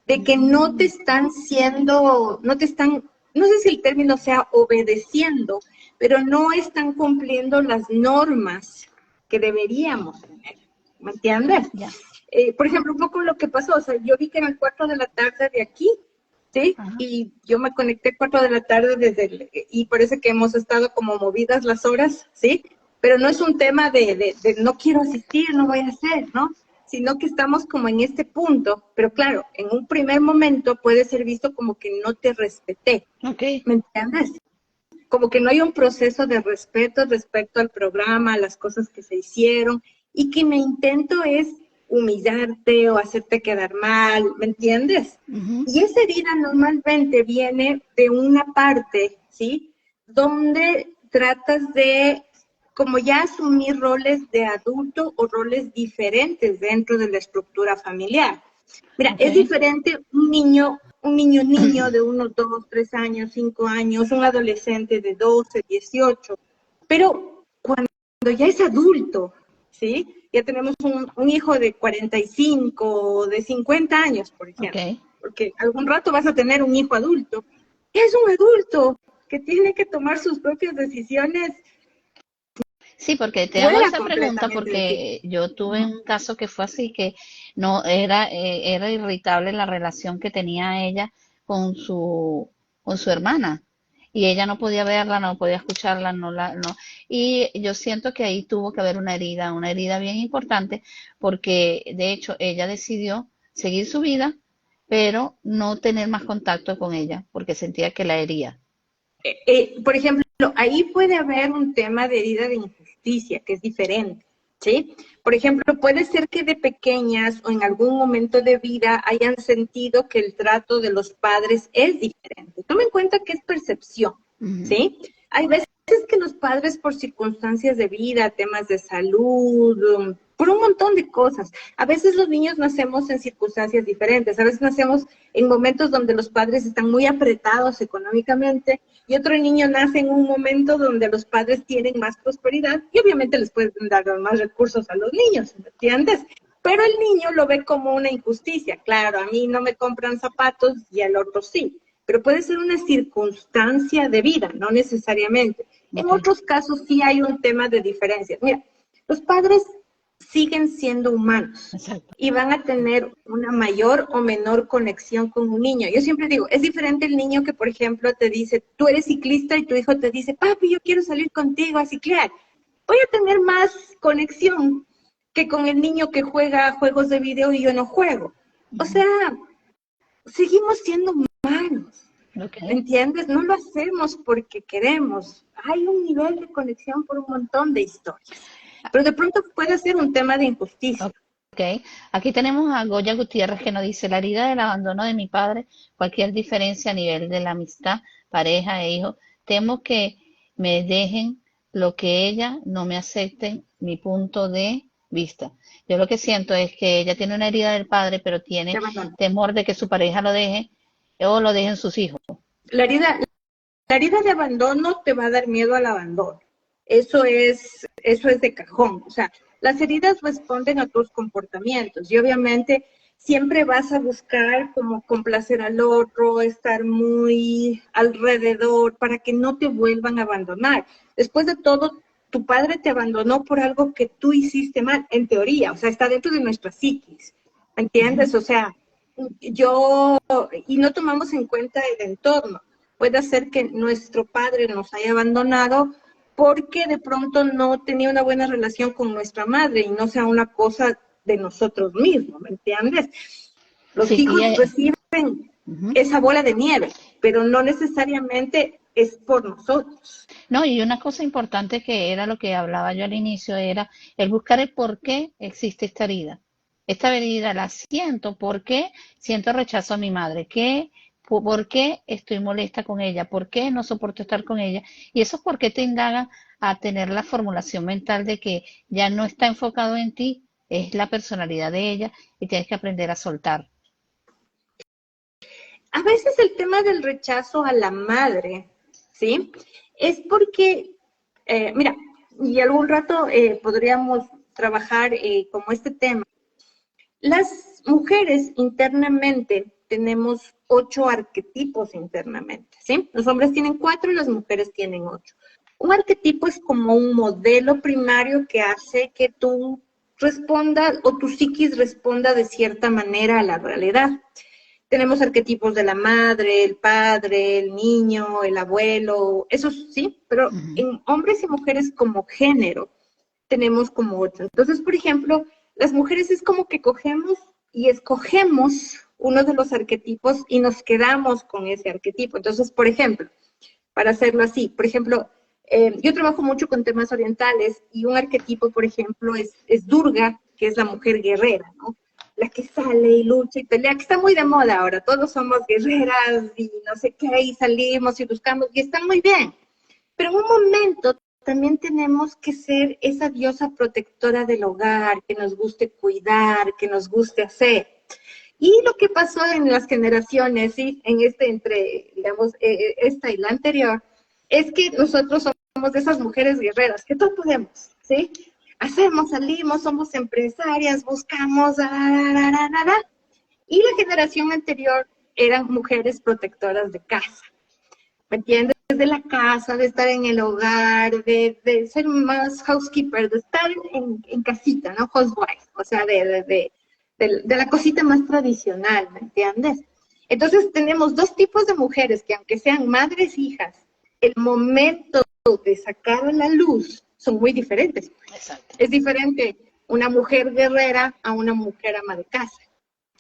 Speaker 2: De que no te están siendo, no te están, no sé si el término sea obedeciendo, pero no están cumpliendo las normas que deberíamos tener, ¿me entiendes?
Speaker 1: Ya.
Speaker 2: Por ejemplo, un poco lo que pasó, o sea, yo vi que en el 4 de la tarde de aquí, ¿sí?
Speaker 1: Ajá.
Speaker 2: Y yo me conecté 4 de la tarde y parece que hemos estado como movidas las horas, ¿sí? Pero no es un tema de no quiero asistir, no voy a hacer, ¿no? Sino que estamos como en este punto, pero claro, en un primer momento puede ser visto como que no te respeté,
Speaker 1: Ok.
Speaker 2: ¿me entiendes? Como que no hay un proceso de respeto respecto al programa, a las cosas que se hicieron, y que mi intento es humillarte o hacerte quedar mal, ¿me entiendes?
Speaker 1: Ujú.
Speaker 2: Y esa herida normalmente viene de una parte, ¿sí? Donde tratas de como ya asumir roles de adulto o roles diferentes dentro de la estructura familiar. Mira,
Speaker 1: Ok.
Speaker 2: es diferente niño de unos 2, 3 años, 5 años, un adolescente de 12, 18, pero cuando ya es adulto, ¿sí? Ya tenemos un hijo de 45, de 50 años, por
Speaker 1: Ok.
Speaker 2: ejemplo, porque algún rato vas a tener un hijo adulto. Es un adulto que tiene que tomar sus propias decisiones
Speaker 1: Sí, porque te hago
Speaker 2: fuera
Speaker 1: esa pregunta
Speaker 2: completamente de ti.
Speaker 1: porque yo tuve un caso que fue así, que no era, era irritable la relación que tenía ella con con su hermana. Y ella no podía verla, no podía escucharla, no. Y yo siento que ahí tuvo que haber una herida bien importante, porque de hecho ella decidió seguir su vida, pero no tener más contacto con ella, porque sentía que la hería.
Speaker 2: Por ejemplo, ahí puede haber un tema de herida de injusticia, que es diferente, ¿sí? Por ejemplo, puede ser que de pequeñas o en algún momento de vida hayan sentido que el trato de los padres es diferente. Toma en cuenta que es percepción,
Speaker 1: Ujú.
Speaker 2: ¿sí? Hay veces que los padres por circunstancias de vida, temas de salud, por un montón de cosas. A veces los niños nacemos en circunstancias diferentes, a veces nacemos en momentos donde los padres están muy apretados económicamente y otro niño nace en un momento donde los padres tienen más prosperidad y obviamente les pueden dar más recursos a los niños, ¿me entiendes? Pero el niño lo ve como una injusticia. Claro, a mí no me compran zapatos y al otro sí, pero puede ser una circunstancia de vida, no necesariamente. En
Speaker 1: Ok,
Speaker 2: otros casos sí hay un tema de diferencias. Mira, los padres siguen siendo humanos
Speaker 1: exacto.
Speaker 2: y van a tener una mayor o menor conexión con un niño. Yo siempre digo, es diferente el niño que, por ejemplo, te dice, tú eres ciclista y tu hijo te dice, papi, yo quiero salir contigo a ciclar. Voy a tener más conexión que con el niño que juega juegos de video y yo no juego. O
Speaker 1: Ujú.
Speaker 2: sea, seguimos siendo humanos,
Speaker 1: Ok.
Speaker 2: ¿entiendes? No lo hacemos porque queremos. Hay un nivel de conexión por un montón de historias, pero de pronto puede ser un tema de injusticia.
Speaker 1: Ok, aquí tenemos a Goya Gutiérrez que nos dice, la herida del abandono de mi padre, cualquier diferencia a nivel de la amistad, pareja e hijo, temo que me dejen lo que ella no me acepten mi punto de vista. Yo lo que siento es que ella tiene una herida del padre, pero
Speaker 2: Te
Speaker 1: tiene
Speaker 2: abandono.
Speaker 1: temor de que su pareja lo deje o lo dejen sus hijos.
Speaker 2: La herida, la herida de abandono te va a dar miedo al abandono. Eso es de cajón. O sea, las heridas responden a tus comportamientos y obviamente siempre vas a buscar como complacer al otro, estar muy alrededor para que no te vuelvan a abandonar. Después de todo, tu padre te abandonó por algo que tú hiciste mal, en teoría, o sea, está dentro de nuestra psiquis, ¿me
Speaker 1: Ujú.
Speaker 2: entiendes? O sea, y no tomamos en cuenta el entorno. Puede ser que nuestro padre nos haya abandonado porque de pronto no tenía una buena relación con nuestra madre y no sea una cosa de nosotros mismos, ¿me entiendes? Los
Speaker 1: Sí,
Speaker 2: hijos reciben
Speaker 1: ujú.
Speaker 2: esa bola de nieve, pero no necesariamente es por nosotros.
Speaker 1: No, y una cosa importante que era lo que hablaba yo al inicio, era el buscar el por qué existe esta herida. Esta herida la siento, ¿por qué siento rechazo a mi madre? ¿Qué ¿Por qué estoy molesta con ella? ¿Por qué no soporto estar con ella? Y eso es porque te indagan a tener la formulación mental de que ya no está enfocado en ti, es la personalidad de ella y tienes que aprender a soltar.
Speaker 2: A veces el tema del rechazo a la madre, ¿sí? Es porque, mira, y algún rato podríamos trabajar como este tema. Las mujeres internamente tenemos 8 arquetipos internamente, ¿sí? Los hombres tienen 4 y las mujeres tienen 8. Un arquetipo es como un modelo primario que hace que tú respondas o tu psiquis responda de cierta manera a la realidad. Tenemos arquetipos de la madre, el padre, el niño, el abuelo, eso sí, pero en hombres y mujeres como género tenemos como 8. Entonces, por ejemplo, las mujeres es como que cogemos y escogemos uno de los arquetipos y nos quedamos con ese arquetipo. Entonces, por ejemplo, para hacerlo así, por ejemplo, yo trabajo mucho con temas orientales y un arquetipo, por ejemplo, es Durga, que es la mujer guerrera, ¿no? La que sale y lucha y pelea, que está muy de moda ahora, todos somos guerreras y no sé qué, y salimos y buscamos, y está muy bien. Pero en un momento también tenemos que ser esa diosa protectora del hogar, que nos guste cuidar, que nos guste hacer. Y lo que pasó en las generaciones, ¿sí? En entre, digamos, esta y la anterior, es que nosotros somos de esas mujeres guerreras, que todo podemos, ¿sí? Hacemos, salimos, somos empresarias, buscamos, y la generación anterior eran mujeres protectoras de casa, ¿me entiendes? De la casa, de estar en el hogar, de ser más housekeeper, de estar en casita, ¿no? Housewife, o sea, de la cosita más tradicional, ¿me entiendes? Entonces tenemos 2 tipos de mujeres que aunque sean madres, hijas, el momento de sacar a la luz son muy diferentes.
Speaker 1: Exacto.
Speaker 2: Es diferente una mujer guerrera a una mujer ama de casa.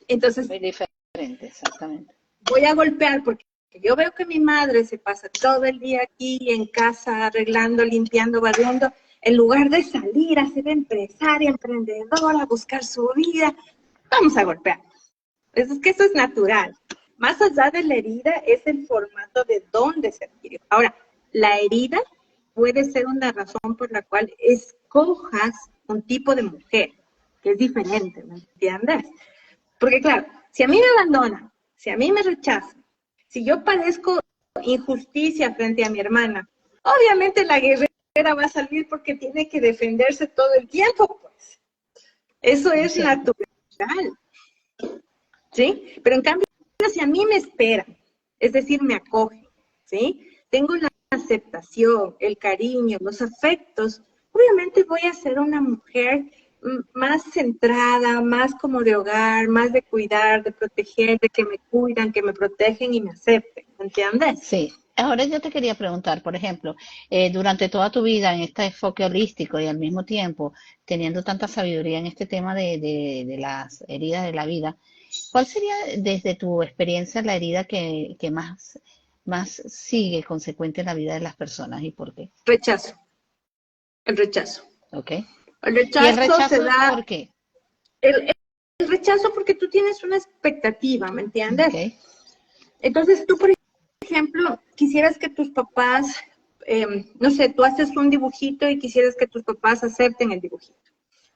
Speaker 2: Entonces,
Speaker 1: muy diferente, exactamente.
Speaker 2: Voy a golpear porque yo veo que mi madre se pasa todo el día aquí en casa arreglando, limpiando, barriendo, en lugar de salir a ser empresaria, emprendedora, a buscar su vida. Vamos a golpear. Es que eso es natural. Más allá de la herida es el formato de dónde se adquirió. Ahora, la herida puede ser una razón por la cual escojas un tipo de mujer, que es diferente, ¿me entiendes? Porque claro, si a mí me abandonan, si a mí me rechazan, si yo padezco injusticia frente a mi hermana, obviamente la guerrera va a salir porque tiene que defenderse todo el tiempo, pues. Eso es natural. ¿Sí? Pero en cambio, si a mí me esperan, es decir, me acogen, ¿sí? Tengo la aceptación, el cariño, los afectos, obviamente voy a ser una mujer más centrada, más como de hogar, más de cuidar, de proteger, de que me cuidan, que me protegen y me acepten, ¿me entiendes?
Speaker 1: Sí. Ahora yo te quería preguntar, por ejemplo, durante toda tu vida en este enfoque holístico y al mismo tiempo teniendo tanta sabiduría en este tema de las heridas de la vida, ¿cuál sería desde tu experiencia la herida que más sigue consecuente en la vida de las personas y por qué?
Speaker 2: Rechazo, el rechazo.
Speaker 1: ¿Ok?
Speaker 2: El
Speaker 1: ¿Y el
Speaker 2: rechazo se
Speaker 1: rechazo
Speaker 2: da,
Speaker 1: por qué?
Speaker 2: el rechazo porque tú tienes una expectativa, ¿me entiendes?
Speaker 1: ¿Ok?
Speaker 2: Entonces tú, por ejemplo, quisieras que tus papás, no sé, tú haces un dibujito y quisieras que tus papás acepten el dibujito,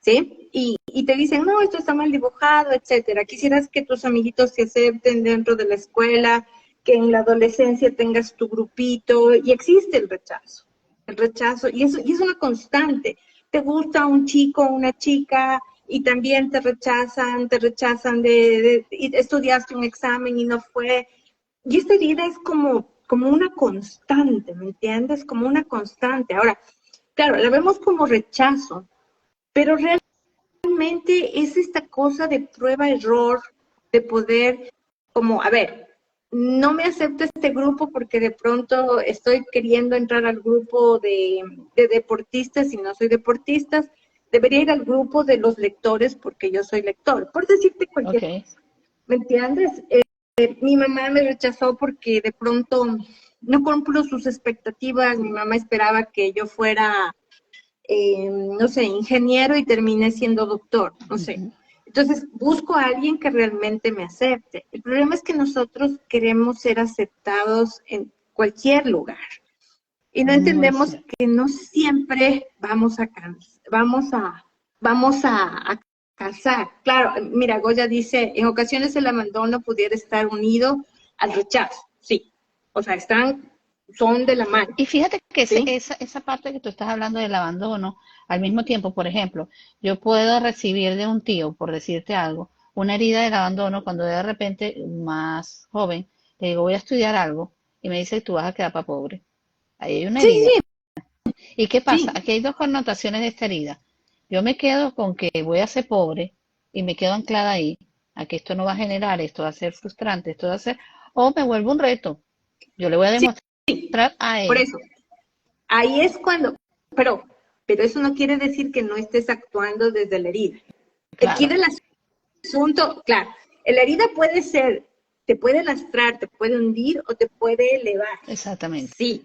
Speaker 2: ¿sí? Y te dicen, no, esto está mal dibujado, etcétera. Quisieras que tus amiguitos te acepten dentro de la escuela, que en la adolescencia tengas tu grupito, y existe el rechazo, y es una constante. Te gusta un chico o una chica, y también te rechazan y estudiaste un examen y no fue. Y esta herida es como una constante, ¿me entiendes? Como una constante. Ahora, claro, la vemos como rechazo, pero realmente es esta cosa de prueba-error, de poder, como, a ver, no me acepto este grupo porque de pronto estoy queriendo entrar al grupo de deportistas y no soy deportista. Debería ir al grupo de los lectores porque yo soy lector, por decirte cualquier
Speaker 1: Ok.
Speaker 2: cosa. ¿Me entiendes? Mi mamá me rechazó porque de pronto no cumplo sus expectativas. Mi mamá esperaba que yo fuera, no sé, ingeniero y terminé siendo doctor, no sé.
Speaker 1: Ujú.
Speaker 2: Entonces, Entonces, busco a alguien que realmente me acepte. El problema es que nosotros queremos ser aceptados en cualquier lugar. Y no
Speaker 1: Muy
Speaker 2: entendemos
Speaker 1: cierto.
Speaker 2: que no siempre vamos a casar. Claro, mira, Goya dice, en ocasiones el abandono pudiera estar unido al rechazo. Sí. O sea, son de la mano.
Speaker 1: Y fíjate que
Speaker 2: ¿Sí?
Speaker 1: esa parte que tú estás hablando del abandono, al mismo tiempo, por ejemplo, yo puedo recibir de un tío, por decirte algo, una herida del abandono cuando de repente, más joven, le digo, voy a estudiar algo, y me dice, tú vas a quedar para pobre. Ahí hay una
Speaker 2: Sí,
Speaker 1: herida.
Speaker 2: sí,
Speaker 1: ¿Y qué pasa?
Speaker 2: sí.
Speaker 1: Aquí hay dos connotaciones de esta herida. Yo me quedo con que voy a ser pobre y me quedo anclada ahí, a que esto no va a generar, esto va a ser frustrante, esto va a ser, o me vuelvo un reto. Yo le voy a
Speaker 2: Sí,
Speaker 1: demostrar a
Speaker 2: por
Speaker 1: él,
Speaker 2: eso. Ahí es cuando, pero, pero eso no quiere decir que no estés actuando desde la herida. Aquí
Speaker 1: claro,
Speaker 2: el asunto, claro, la herida puede ser, te puede lastrar, te puede hundir o te puede elevar.
Speaker 1: exactamente.
Speaker 2: Sí,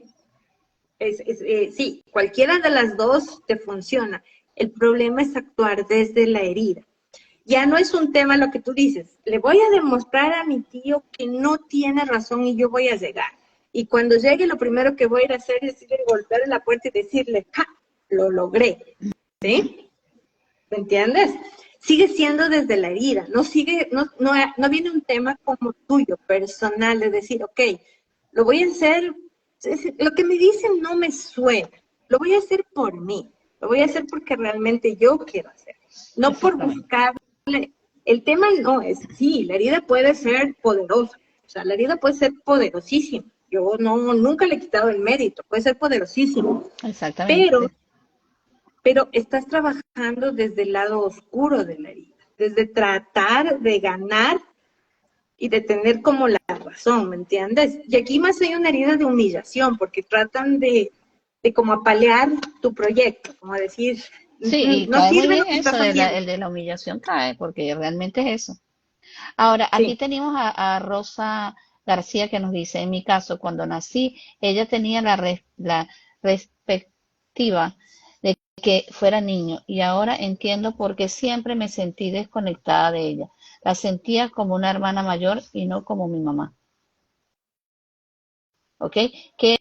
Speaker 2: sí, cualquiera de las dos te funciona. El problema es actuar desde la herida. Ya no es un tema lo que tú dices. Le voy a demostrar a mi tío que no tiene razón y yo voy a llegar. Y cuando llegue, lo primero que voy a ir a hacer es ir a golpearle la puerta y decirle, ¡ja! Lo logré. ¿Sí? ¿Me entiendes? Sigue siendo desde la herida. No viene un tema como tuyo, personal, de decir, ok, lo voy a hacer, lo que me dicen no me suena. Lo voy a hacer por mí. Lo voy a hacer porque realmente yo quiero hacer. No por
Speaker 1: Exactamente.
Speaker 2: buscar. El tema no es, sí, la herida puede ser poderosa, o sea, la herida puede ser poderosísima. Yo nunca le he quitado el mérito, puede ser poderosísimo, pero,
Speaker 1: Exactamente.
Speaker 2: pero estás trabajando desde el lado oscuro de la herida, desde tratar de ganar y de tener como la razón, ¿me entiendes? Y aquí más hay una herida de humillación, porque tratan de como apalear tu proyecto, como decir,
Speaker 1: Sí, y
Speaker 2: no
Speaker 1: cae muy
Speaker 2: sirve
Speaker 1: bien
Speaker 2: lo que
Speaker 1: eso,
Speaker 2: estás haciendo.
Speaker 1: el de la humillación cae, porque realmente es eso. Ahora, aquí
Speaker 2: Sí,
Speaker 1: tenemos a Rosa García que nos dice, en mi caso, cuando nací, ella tenía la perspectiva de que fuera niño y ahora entiendo por qué siempre me sentí desconectada de ella. La sentía como una hermana mayor y no como mi mamá. ¿Ok? ¿Qué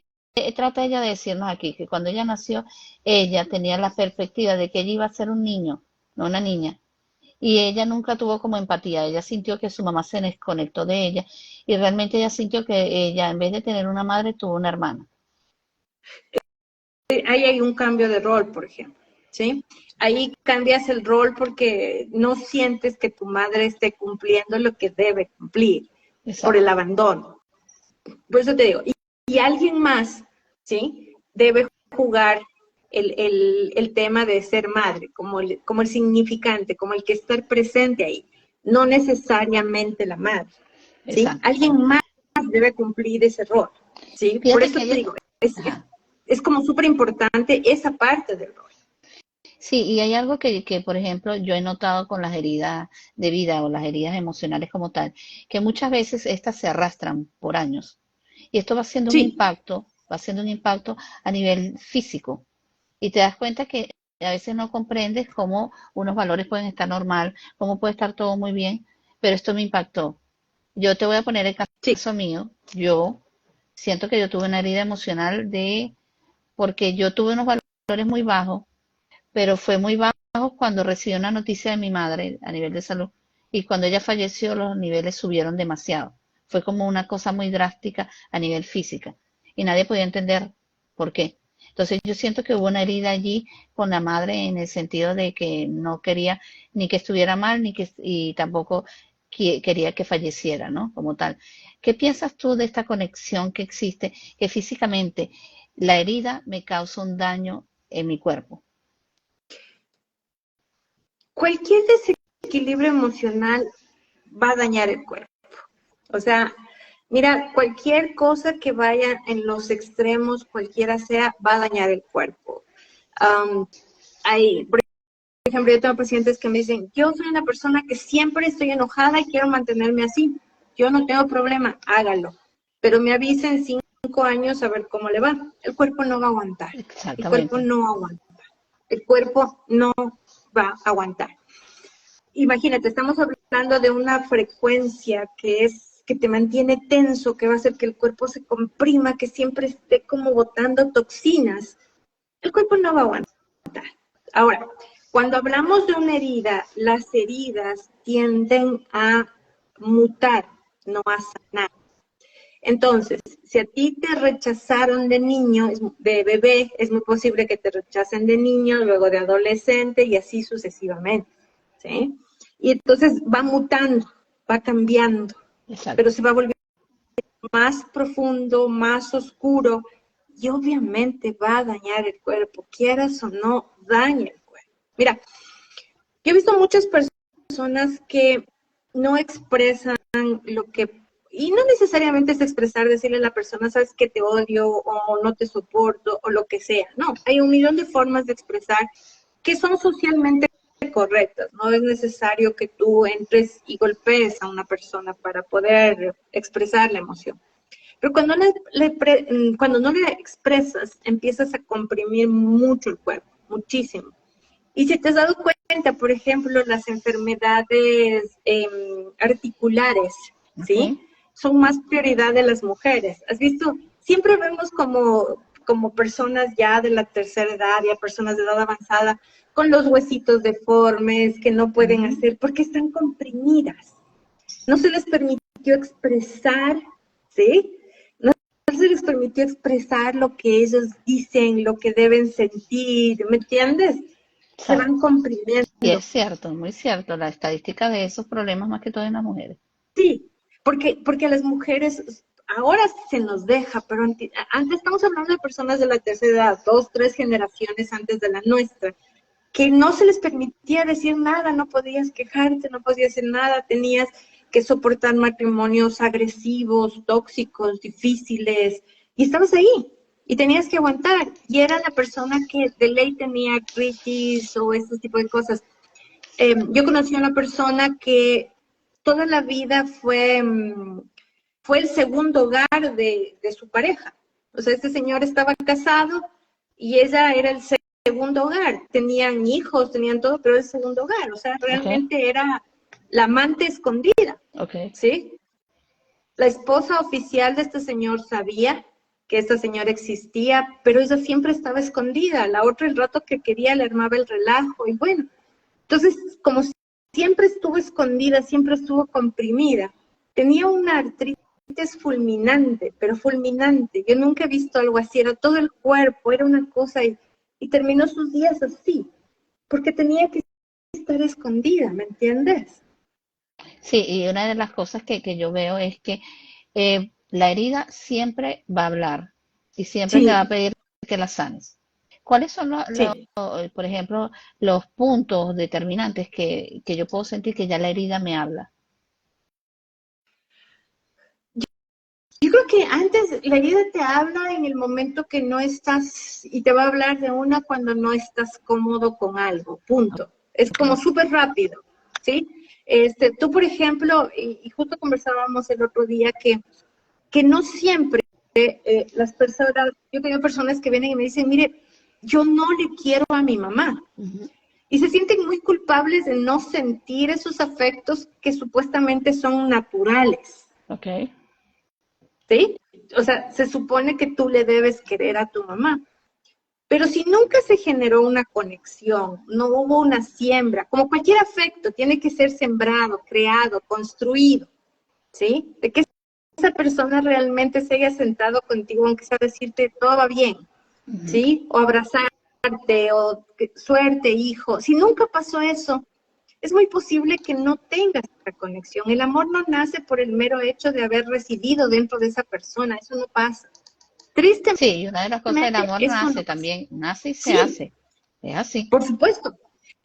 Speaker 1: trata ella de decirnos aquí? Que cuando ella nació, ella tenía la perspectiva de que ella iba a ser un niño, no una niña. Y ella nunca tuvo como empatía, ella sintió que su mamá se desconectó de ella y realmente ella sintió que ella en vez de tener una madre tuvo una hermana.
Speaker 2: ahí hay un cambio de rol, por ejemplo, ¿sí? Ahí cambias el rol porque no sientes que tu madre esté cumpliendo lo que debe cumplir por el
Speaker 1: Exacto,
Speaker 2: abandono. Por eso te digo, y alguien más, ¿sí? Debe jugar el tema de ser madre, como el significante, como el que estar presente ahí, no necesariamente la madre, ¿sí?
Speaker 1: exacto.
Speaker 2: Alguien más debe cumplir ese rol, ¿sí? Por
Speaker 1: Fíjate
Speaker 2: eso
Speaker 1: que
Speaker 2: te
Speaker 1: ella,
Speaker 2: digo,
Speaker 1: ajá.
Speaker 2: es como súper importante esa parte del rol.
Speaker 1: Sí, y hay algo que, por ejemplo, yo he notado con las heridas de vida o las heridas emocionales como tal, que muchas veces estas se arrastran por años. Y esto
Speaker 2: Sí,
Speaker 1: va haciendo un impacto a nivel físico. Y te das cuenta que a veces no comprendes cómo unos valores pueden estar normal, cómo puede estar todo muy bien, pero esto me impactó. Yo te voy a poner el
Speaker 2: sí,
Speaker 1: caso mío. Yo siento que yo tuve una herida emocional porque yo tuve unos valores muy bajos, pero fue muy bajo cuando recibí una noticia de mi madre a nivel de salud. Y cuando ella falleció, los niveles subieron demasiado. Fue como una cosa muy drástica a nivel física. Y nadie podía entender por qué. Entonces yo siento que hubo una herida allí con la madre en el sentido de que no quería ni que estuviera mal, y tampoco quería que falleciera, ¿no? Como tal. ¿Qué piensas tú de esta conexión que existe, que físicamente la herida me causa un daño en mi cuerpo?
Speaker 2: cualquier desequilibrio emocional va a dañar el cuerpo. O sea, mira, cualquier cosa que vaya en los extremos, cualquiera sea, va a dañar el cuerpo. Um, por ejemplo, yo tengo pacientes que me dicen, yo soy una persona que siempre estoy enojada y quiero mantenerme así. Yo no tengo problema, hágalo. Pero me avisen 5 años a ver cómo le va. El cuerpo no va a aguantar. El cuerpo
Speaker 1: Exactamente.
Speaker 2: no aguanta. El cuerpo no va a aguantar. imagínate, estamos hablando de una frecuencia que te mantiene tenso, que va a hacer que el cuerpo se comprima, que siempre esté como botando toxinas. El cuerpo no va a aguantar. Ahora, cuando hablamos de una herida, las heridas tienden a mutar, no a sanar. Entonces, si a ti te rechazaron de niño, de bebé, es muy posible que te rechacen de niño, luego de adolescente y así sucesivamente, ¿sí? Y entonces va mutando, va cambiando,
Speaker 1: Exacto.
Speaker 2: pero se va volviendo más profundo, más oscuro y obviamente va a dañar el cuerpo, quieras o no, daña el cuerpo. Mira, yo he visto muchas personas que no expresan lo que, y no necesariamente es expresar, decirle a la persona, sabes que te odio o no te soporto o lo que sea. No, hay un millón de formas de expresar que son socialmente correctas. No es necesario que tú entres y golpees a una persona para poder expresar la emoción. Pero cuando no le expresas, empiezas a comprimir mucho el cuerpo, muchísimo. Y si te has dado cuenta, por ejemplo, las enfermedades articulares, ¿sí? Son más prioridad de las mujeres. ¿Has visto? Siempre vemos como personas ya de la tercera edad, ya personas de edad avanzada, con los huesitos deformes, que no pueden hacer, porque están comprimidas. No se les permitió expresar, ¿sí? No se les permitió expresar lo que ellos dicen, lo que deben sentir, ¿me entiendes? Se van comprimiendo.
Speaker 1: Y es cierto, muy cierto, la estadística de esos problemas más que todo en las mujeres.
Speaker 2: Sí, porque a las mujeres ahora se nos deja, pero antes estamos hablando de personas de la tercera edad, 2, 3 generaciones antes de la nuestra, que no se les permitía decir nada, no podías quejarte, no podías hacer nada, tenías que soportar matrimonios agresivos, tóxicos, difíciles, y estabas ahí, y tenías que aguantar, y era la persona que de ley tenía artritis o ese tipo de cosas. Yo conocí a una persona que toda la vida fue el segundo hogar de su pareja. O sea, este señor estaba casado y ella era el segundo hogar. Tenían hijos, tenían todo, pero el segundo hogar. O sea, realmente era la amante escondida. ¿Sí? La esposa oficial de este señor sabía que esta señora existía, pero ella siempre estaba escondida. La otra, el rato que quería, le armaba el relajo y bueno. Entonces, como siempre estuvo escondida, siempre estuvo comprimida, tenía una artritis fulminante, pero fulminante. Yo nunca he visto algo así, era todo el cuerpo, era una cosa y terminó sus días así, porque tenía que estar escondida, ¿me entiendes?
Speaker 1: Sí, y una de las cosas que yo veo es que la herida siempre va a hablar y siempre te va a
Speaker 2: Sí,
Speaker 1: pedir que la sanes. ¿Cuáles son
Speaker 2: sí.
Speaker 1: por ejemplo, los puntos determinantes que yo puedo sentir que ya la herida me habla?
Speaker 2: Yo creo que antes la herida te habla en el momento que no estás, y te va a hablar de una cuando no estás cómodo con algo, punto. Es como súper rápido, ¿sí? Tú, por ejemplo, y justo conversábamos el otro día que no siempre las personas, yo tengo personas que vienen y me dicen, mire, yo no le quiero a mi mamá. Y se sienten muy culpables de no sentir esos afectos que supuestamente son naturales. ¿Sí? O sea, se supone que tú le debes querer a tu mamá. Pero si nunca se generó una conexión, no hubo una siembra, como cualquier afecto, tiene que ser sembrado, creado, construido, ¿sí? De que esa persona realmente se haya sentado contigo, aunque sea decirte todo va bien, ¿sí? O abrazarte, o suerte, hijo. Si nunca pasó eso, es muy posible que no tengas esa conexión. El amor no nace por el mero hecho de haber residido dentro de esa persona, eso no pasa. Tristemente,
Speaker 1: Sí, y una de las cosas del amor
Speaker 2: eso no
Speaker 1: nace
Speaker 2: pasa.
Speaker 1: también, nace y se
Speaker 2: Sí,
Speaker 1: hace. Es así.
Speaker 2: por supuesto.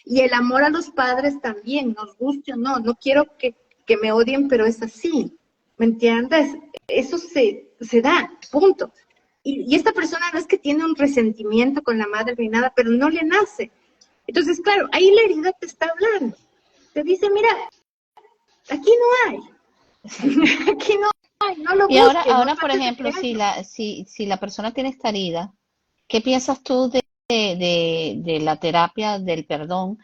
Speaker 2: Y el amor a los padres también, nos guste o no. No quiero que me odien, pero es así. ¿Me entiendes? Eso se da, punto. Y esta persona no es que tiene un resentimiento con la madre ni nada, pero no le nace. Entonces, claro, ahí la herida te está hablando. Te dice, mira, aquí no hay. Aquí no hay, no lo
Speaker 1: Y ahora,
Speaker 2: busques, no
Speaker 1: ahora, por
Speaker 2: trates de
Speaker 1: ejemplo,
Speaker 2: crearlo.
Speaker 1: si la persona tiene esta herida, ¿qué piensas tú de la terapia del perdón?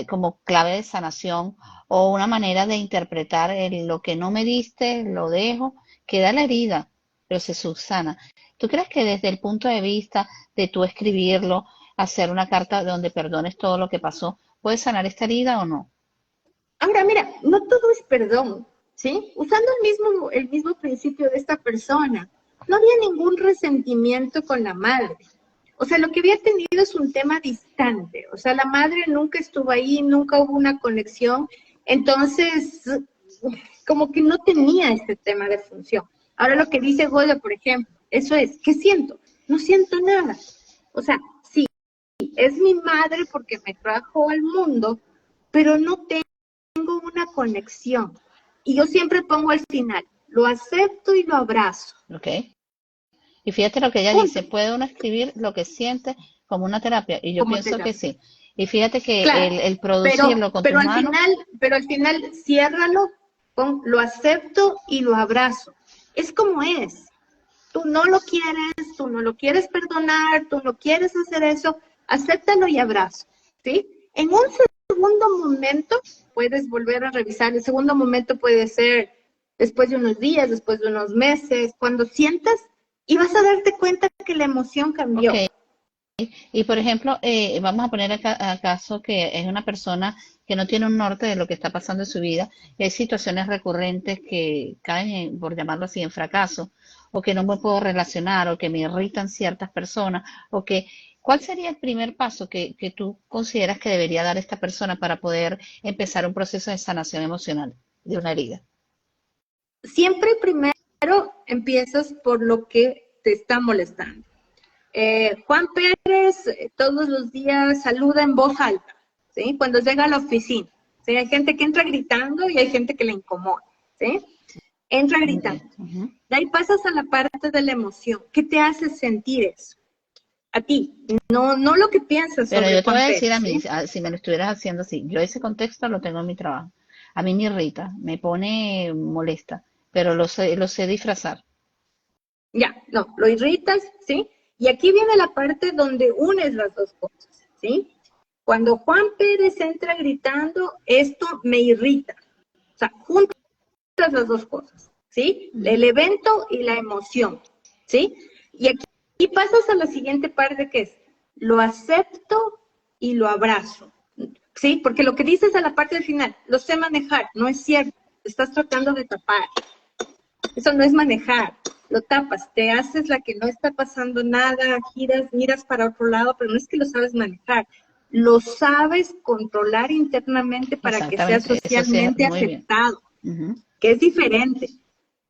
Speaker 1: como clave de sanación o una manera de interpretar lo que no me diste, lo dejo, queda la herida, pero se subsana. ¿Tú crees que desde el punto de vista de tú escribirlo, hacer una carta donde perdones todo lo que pasó, puedes sanar esta herida o no?
Speaker 2: Ahora, mira, no todo es perdón, ¿sí? Usando el mismo principio de esta persona, no había ningún resentimiento con la madre. O sea, lo que había tenido es un tema distante. O sea, la madre nunca estuvo ahí, nunca hubo una conexión. Entonces, como que no tenía este tema de función. Ahora lo que dice Goya, por ejemplo, eso es, ¿qué siento? No siento nada. O sea, sí, es mi madre porque me trajo al mundo, pero no tengo una conexión. Y yo siempre pongo al final, lo acepto y lo abrazo.
Speaker 1: ¿Ok? Y fíjate lo que ella
Speaker 2: Punto.
Speaker 1: dice, puede uno escribir lo que siente como una terapia, y yo
Speaker 2: Como
Speaker 1: pienso que
Speaker 2: terapia.
Speaker 1: sí. Y fíjate que
Speaker 2: Claro,
Speaker 1: el producirlo con tus manos,
Speaker 2: pero al final, ciérralo con lo acepto y lo abrazo. Es como es. Tú no lo quieres, tú no lo quieres perdonar, tú no quieres hacer eso, acéptalo y abrazo, ¿sí? En un segundo momento puedes volver a revisar. El segundo momento puede ser después de unos días, después de unos meses, cuando sientas y vas a darte cuenta que la emoción
Speaker 1: ok.
Speaker 2: cambió.
Speaker 1: Y por ejemplo, vamos a poner acaso que es una persona que no tiene un norte de lo que está pasando en su vida, y hay situaciones recurrentes que caen, por llamarlo así, en fracaso, o que no me puedo relacionar, o que me irritan ciertas personas, o que, ¿cuál sería el primer paso que tú consideras que debería dar esta persona para poder empezar un proceso de sanación emocional de una herida?
Speaker 2: Siempre primero empiezas por lo que te está molestando. Juan Pérez todos los días saluda en voz alta, ¿sí? Cuando llega a la oficina, ¿sí? Hay gente que entra gritando y hay gente que le incomoda, ¿sí? Entra gritando.
Speaker 1: Ujú.
Speaker 2: De ahí pasas a la parte de la emoción. ¿Qué te hace sentir eso? A ti, no lo que piensas
Speaker 1: Pero
Speaker 2: sobre
Speaker 1: yo te voy
Speaker 2: Juan
Speaker 1: a decir a
Speaker 2: Pérez,
Speaker 1: mí,
Speaker 2: ¿sí?
Speaker 1: si me lo estuvieras haciendo así, yo ese contexto lo tengo en mi trabajo. A mí me irrita, me pone molesta, pero lo sé disfrazar.
Speaker 2: Ya, no, lo irritas, ¿sí? Y aquí viene la parte donde unes las dos cosas, ¿sí? Cuando Juan Pérez entra gritando, esto me irrita. O sea, juntas las dos cosas, ¿sí? El evento y la emoción, ¿sí? Y aquí pasas a la siguiente parte que es, lo acepto y lo abrazo, ¿sí? Porque lo que dices a la parte del final, lo sé manejar, no es cierto, estás tratando de tapar. Eso no es manejar, lo tapas, te haces la que no está pasando nada, giras, miras para otro lado, pero no es que lo sabes manejar, lo sabes controlar internamente para que sea
Speaker 1: Exactamente, eso sí es
Speaker 2: socialmente
Speaker 1: muy bien.
Speaker 2: aceptado,
Speaker 1: Ujú.
Speaker 2: que es diferente,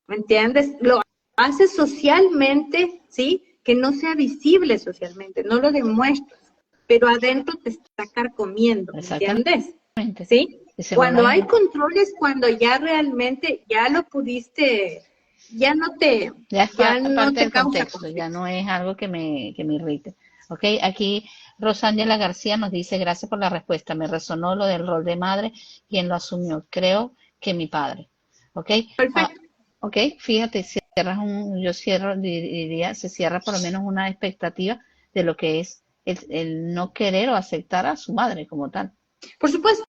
Speaker 2: ¿me entiendes? Lo haces socialmente, ¿sí? Que no sea visible socialmente, no lo demuestras, pero adentro te está carcomiendo, ¿me
Speaker 1: Exactamente.
Speaker 2: entiendes? ¿Sí?
Speaker 1: Y se
Speaker 2: Cuando hay
Speaker 1: vuelve,
Speaker 2: controles, cuando ya realmente ya lo pudiste, ya no te,
Speaker 1: ya es
Speaker 2: ya no
Speaker 1: parte
Speaker 2: te
Speaker 1: del
Speaker 2: causa
Speaker 1: contexto, ya
Speaker 2: conflicto.
Speaker 1: no es algo que me irrite. Ok, aquí Rosángela García nos dice, gracias por la respuesta, me resonó lo del rol de madre, quien lo asumió, creo que mi padre. Ok, ah,
Speaker 2: Perfecto.
Speaker 1: ok, fíjate, cierras yo cierro, diría, se cierra por lo menos una expectativa de lo que es el no querer o aceptar a su madre como tal.
Speaker 2: Por supuesto,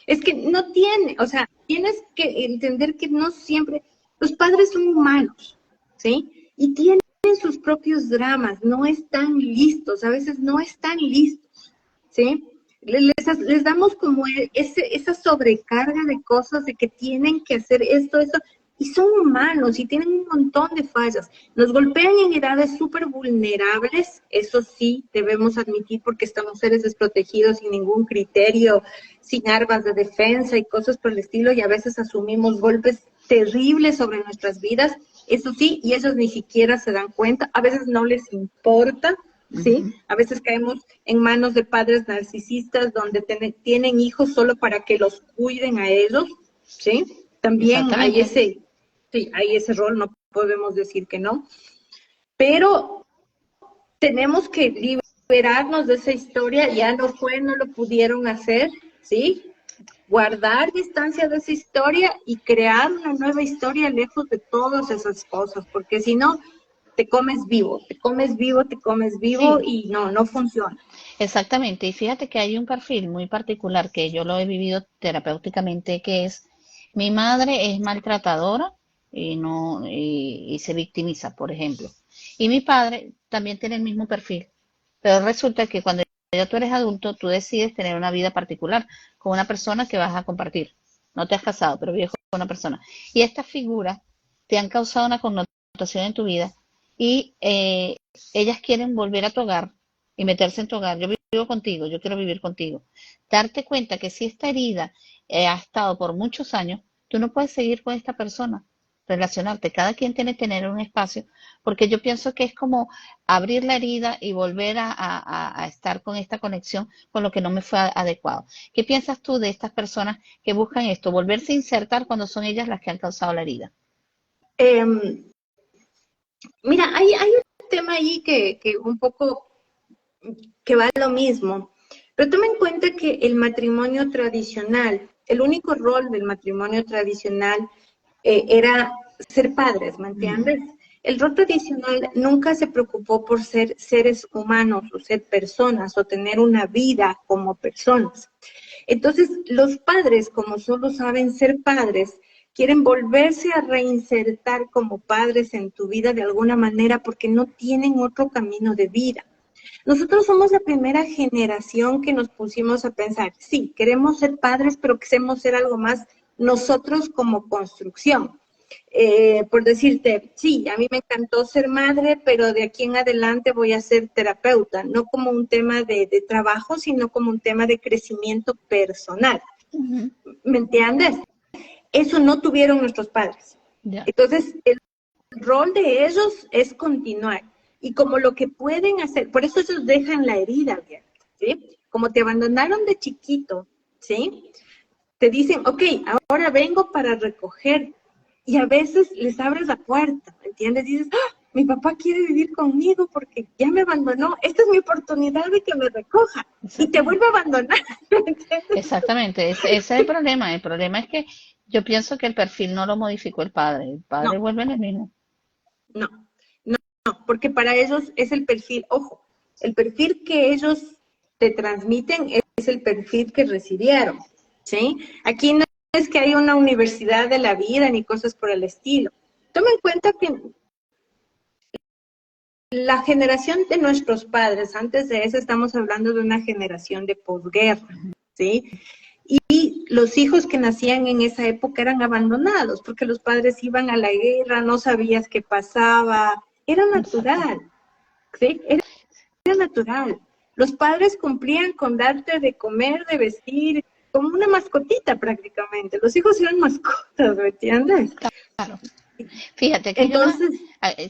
Speaker 2: es que no tiene, o sea, tienes que entender que no siempre, los padres son humanos, ¿sí? Y tienen sus propios dramas, no están listos, a veces no están listos, ¿sí? Les damos como esa sobrecarga de cosas de que tienen que hacer esto, esto, y son humanos y tienen un montón de fallas. Nos golpean en edades súper vulnerables, eso sí, debemos admitir porque estamos seres desprotegidos sin ningún criterio, sin armas de defensa y cosas por el estilo, y a veces asumimos golpes terribles sobre nuestras vidas, eso sí, y ellos ni siquiera se dan cuenta, a veces no les importa, ¿sí?
Speaker 1: Ujú.
Speaker 2: A veces caemos en manos de padres narcisistas donde tienen hijos solo para que los cuiden a ellos, ¿sí? También
Speaker 1: Exactamente.
Speaker 2: sí, hay ese rol, no podemos decir que no, pero tenemos que liberarnos de esa historia, ya no fue, no lo pudieron hacer, ¿sí? Guardar distancia de esa historia y crear una nueva historia lejos de todas esas cosas, porque si no, te comes vivo, te comes vivo, te comes vivo
Speaker 1: Sí,
Speaker 2: y no funciona.
Speaker 1: exactamente. Y fíjate que hay un perfil muy particular que yo lo he vivido terapéuticamente, que es mi madre es maltratadora y no y se victimiza, por ejemplo. Y mi padre también tiene el mismo perfil. Pero resulta que cuando ya tú eres adulto, tú decides tener una vida particular con una persona que vas a compartir. No te has casado, pero vives con una persona. Y estas figuras te han causado una connotación en tu vida y ellas quieren volver a tu hogar y meterse en tu hogar. Yo vivo contigo, yo quiero vivir contigo. Darte cuenta que si esta herida ha estado por muchos años, tú no puedes seguir con esta persona, relacionarte. Cada quien tiene que tener un espacio, porque yo pienso que es como abrir la herida y volver a estar con esta conexión con lo que no me fue adecuado. ¿Qué piensas tú de estas personas que buscan esto, volverse a insertar cuando son ellas las que han causado la herida?
Speaker 2: Em, Mira, hay un tema ahí que un poco que va a lo mismo, pero toma en cuenta que el matrimonio tradicional, el único rol del matrimonio tradicional era ser padres, ¿me
Speaker 1: Ujú.
Speaker 2: entiendes? El rol tradicional nunca se preocupó por ser seres humanos o ser personas o tener una vida como personas. Entonces, los padres, como solo saben ser padres, quieren volverse a reinsertar como padres en tu vida de alguna manera porque no tienen otro camino de vida. Nosotros somos la primera generación que nos pusimos a pensar, sí, queremos ser padres, pero queremos ser algo más nosotros como construcción. Por decirte, sí, a mí me encantó ser madre, pero de aquí en adelante voy a ser terapeuta, no como un tema de trabajo, sino como un tema de crecimiento personal.
Speaker 1: Ujú.
Speaker 2: ¿Me entiendes? Eso no tuvieron nuestros padres.
Speaker 1: Ya.
Speaker 2: Entonces, el rol de ellos es continuar. Y como lo que pueden hacer, por eso ellos dejan la herida abierta, ¿sí? Como te abandonaron de chiquito, ¿sí? Te dicen, ok, ahora vengo para recoger. Y a veces les abres la puerta, ¿entiendes? Dices, ¡ah! Mi papá quiere vivir conmigo porque ya me abandonó. Esta es mi oportunidad de que me recoja. Y te
Speaker 1: Exactamente.
Speaker 2: vuelve a abandonar, ¿entiendes?
Speaker 1: Exactamente. Ese es el problema. El problema es que yo pienso que el perfil no lo modificó el padre. El padre
Speaker 2: No,
Speaker 1: vuelve en el mismo.
Speaker 2: no, no, no, porque para ellos es el perfil, ojo, el perfil que ellos te transmiten es el perfil que recibieron, ¿sí? Aquí no es que hay una universidad de la vida ni cosas por el estilo. Toma en cuenta que la generación de nuestros padres, antes de eso estamos hablando de una generación de posguerra, ¿sí? Y los hijos que nacían en esa época eran abandonados porque los padres iban a la guerra, no sabías qué pasaba, era
Speaker 1: Exacto.
Speaker 2: natural, ¿sí? Era natural. Los padres cumplían con darte de comer, de vestir, como una mascotita prácticamente. Los hijos eran mascotas, ¿me entiendes?
Speaker 1: Claro. Fíjate que hay una,
Speaker 2: Entonces,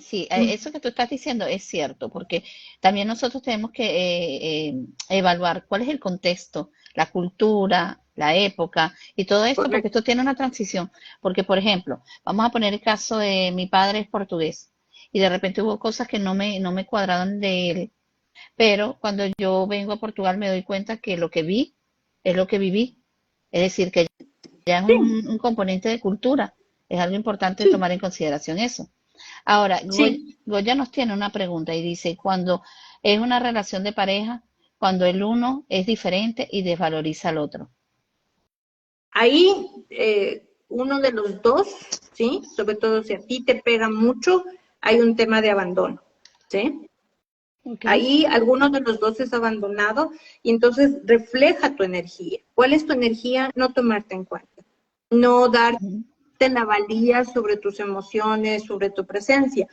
Speaker 1: sí, eso que tú estás diciendo es cierto, porque también nosotros tenemos que evaluar cuál es el contexto, la cultura, la época y todo esto, porque
Speaker 2: correcto.
Speaker 1: esto tiene una transición. Porque, por ejemplo, vamos a poner el caso de mi padre es portugués y de repente hubo cosas que no me cuadraron de él, pero cuando yo vengo a Portugal me doy cuenta que lo que vi es lo que viví. Es decir, que ya es
Speaker 2: Sí,
Speaker 1: un componente de cultura. Es algo importante
Speaker 2: sí,
Speaker 1: tomar en consideración eso. Ahora,
Speaker 2: sí.
Speaker 1: Goya nos tiene una pregunta y dice, cuando es una relación de pareja, cuando el uno es diferente y desvaloriza al otro.
Speaker 2: Ahí uno de los dos, ¿sí? Sobre todo si a ti te pega mucho, hay un tema de abandono, ¿sí?
Speaker 1: Ok.
Speaker 2: Ahí alguno de los dos es abandonado y entonces refleja tu energía. ¿Cuál es tu energía? No tomarte en cuenta, no darte
Speaker 1: Ujú.
Speaker 2: la valía sobre tus emociones, sobre tu presencia.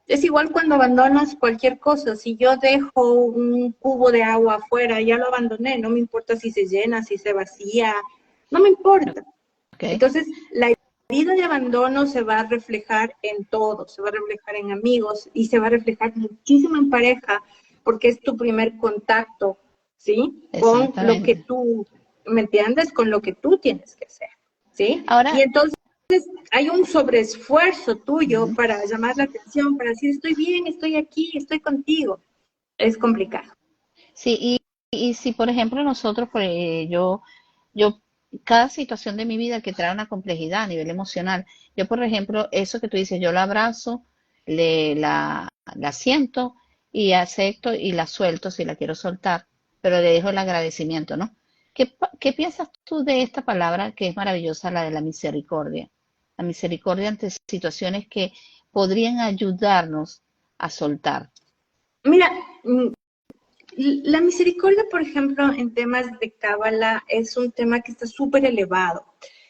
Speaker 2: Es igual cuando abandonas cualquier cosa. Si yo dejo un cubo de agua afuera, ya lo abandoné, no me importa si se llena, si se vacía, no me importa.
Speaker 1: Ok.
Speaker 2: Entonces, la herida de abandono se va a reflejar en todo, se va a reflejar en amigos y se va a reflejar muchísimo en pareja, porque es tu primer contacto, ¿sí? Con lo que
Speaker 1: Exactamente.
Speaker 2: tú, ¿me entiendes? Con lo que tú tienes que hacer, ¿sí? Y
Speaker 1: Ahora,
Speaker 2: entonces hay un sobreesfuerzo tuyo
Speaker 1: ujú,
Speaker 2: para llamar la atención, para decir, estoy bien, estoy aquí, estoy contigo. Es complicado.
Speaker 1: sí, y si por ejemplo nosotros, yo, cada situación de mi vida que trae una complejidad a nivel emocional, yo por ejemplo, eso que tú dices, yo lo abrazo la siento y acepto y la suelto si la quiero soltar, pero le dejo el agradecimiento, ¿no? ¿Qué piensas tú de esta palabra que es maravillosa, la de la misericordia? La misericordia ante situaciones que podrían ayudarnos a soltar.
Speaker 2: Mira, la misericordia, por ejemplo, en temas de Cábala es un tema que está súper elevado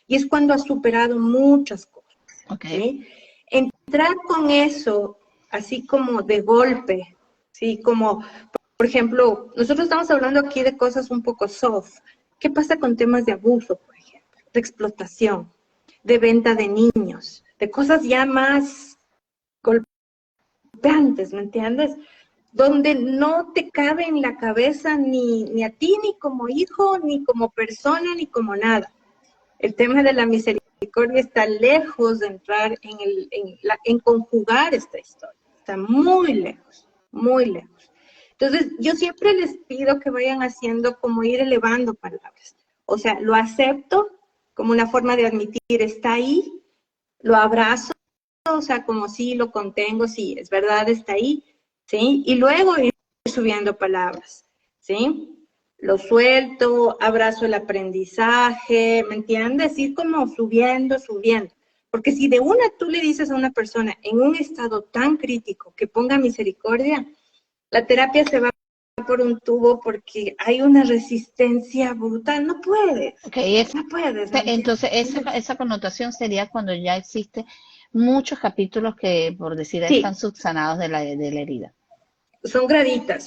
Speaker 2: y es cuando has superado muchas cosas,
Speaker 1: Okay.
Speaker 2: ¿sí? Entrar con eso así como de golpe, ¿sí? Como, por ejemplo, nosotros estamos hablando aquí de cosas un poco soft. ¿Qué pasa con temas de abuso, por ejemplo? De explotación, de venta de niños, de cosas ya más golpeantes, ¿me entiendes? Donde no te cabe en la cabeza ni a ti, ni como hijo, ni como persona, ni como nada. El tema de la misericordia está lejos de entrar en conjugar esta historia. Está muy lejos, muy lejos. Entonces, yo siempre les pido que vayan haciendo como ir elevando palabras. O sea, lo acepto como una forma de admitir, está ahí, lo abrazo, o sea, como sí, lo contengo, sí, es verdad, está ahí, ¿sí? Y luego ir subiendo palabras, ¿sí? Lo suelto, abrazo el aprendizaje, ¿me entiendes? Ir como subiendo, subiendo. Porque si de una tú le dices a una persona en un estado tan crítico que ponga misericordia, la terapia se va por un tubo porque hay una resistencia brutal. No puedes,
Speaker 1: Okay,
Speaker 2: no puedes, ¿me
Speaker 1: entonces
Speaker 2: entiendes?
Speaker 1: esa connotación sería cuando ya existe muchos capítulos que, por decir, están
Speaker 2: Sí,
Speaker 1: subsanados de la herida.
Speaker 2: son graditas.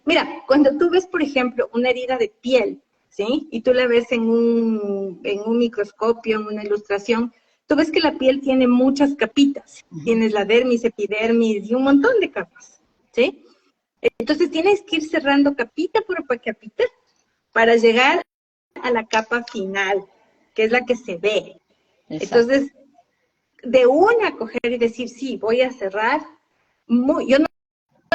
Speaker 2: Mira, cuando tú ves, por ejemplo, una herida de piel, ¿sí? Y tú la ves en un microscopio, en una ilustración, tú ves que la piel tiene muchas capitas.
Speaker 1: Ujú.
Speaker 2: Tienes la dermis, epidermis y un montón de capas, ¿sí? Entonces tienes que ir cerrando capita por capita para llegar a la capa final, que es la que se ve.
Speaker 1: Exacto.
Speaker 2: Entonces, de una coger y decir, sí, voy a cerrar, yo no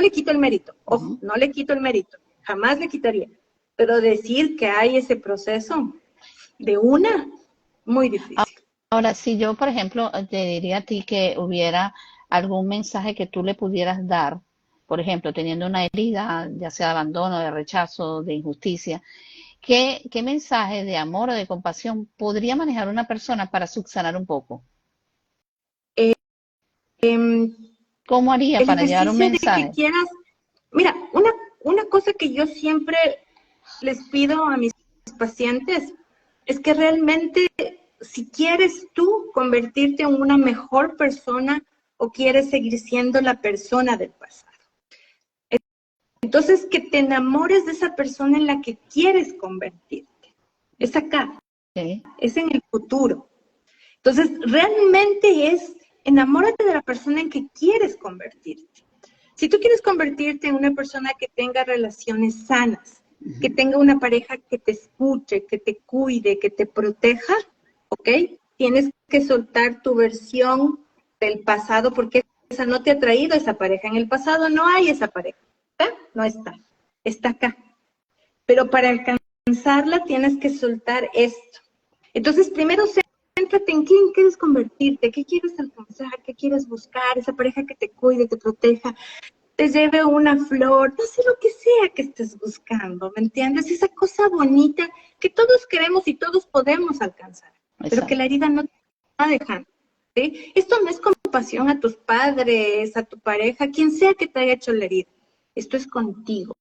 Speaker 2: le quito el mérito, ojo,
Speaker 1: Ujú.
Speaker 2: no le quito el mérito, jamás le quitaría, pero decir que hay ese proceso de una, muy difícil.
Speaker 1: Ahora, si yo, por ejemplo, te diría a ti que hubiera algún mensaje que tú le pudieras dar, por ejemplo, teniendo una herida, ya sea de abandono, de rechazo, de injusticia, ¿qué mensaje de amor o de compasión podría manejar una persona para subsanar un poco?
Speaker 2: Eh, em,
Speaker 1: ¿Cómo haría
Speaker 2: el
Speaker 1: para llevar un
Speaker 2: ejercicio de que
Speaker 1: mensaje?
Speaker 2: quieras, mira, una cosa que yo siempre les pido a mis pacientes es que realmente si quieres tú convertirte en una mejor persona o quieres seguir siendo la persona del pasado. Entonces, que te enamores de esa persona en la que quieres convertirte. Es acá,
Speaker 1: ¿Sí?
Speaker 2: es en el futuro. Entonces, realmente es, enamórate de la persona en que quieres convertirte. Si tú quieres convertirte en una persona que tenga relaciones sanas, que
Speaker 1: Ujú.
Speaker 2: tenga una pareja que te escuche, que te cuide, que te proteja, ¿ok? Tienes que soltar tu versión del pasado porque esa no te ha traído esa pareja. En el pasado no hay esa pareja. ¿Está? No está. Está acá. Pero para alcanzarla tienes que soltar esto. Entonces, primero céntrate en quién quieres convertirte, qué quieres alcanzar, qué quieres buscar, esa pareja que te cuide, te proteja, te lleve una flor, no sé lo que sea que estés buscando, ¿me entiendes? Esa cosa bonita que todos queremos y todos podemos alcanzar, pero que la
Speaker 1: Exacto.
Speaker 2: herida no te está dejando. ¿Sí? Esto no es compasión a tus padres, a tu pareja, quien sea que te haya hecho la herida. Esto es contigo.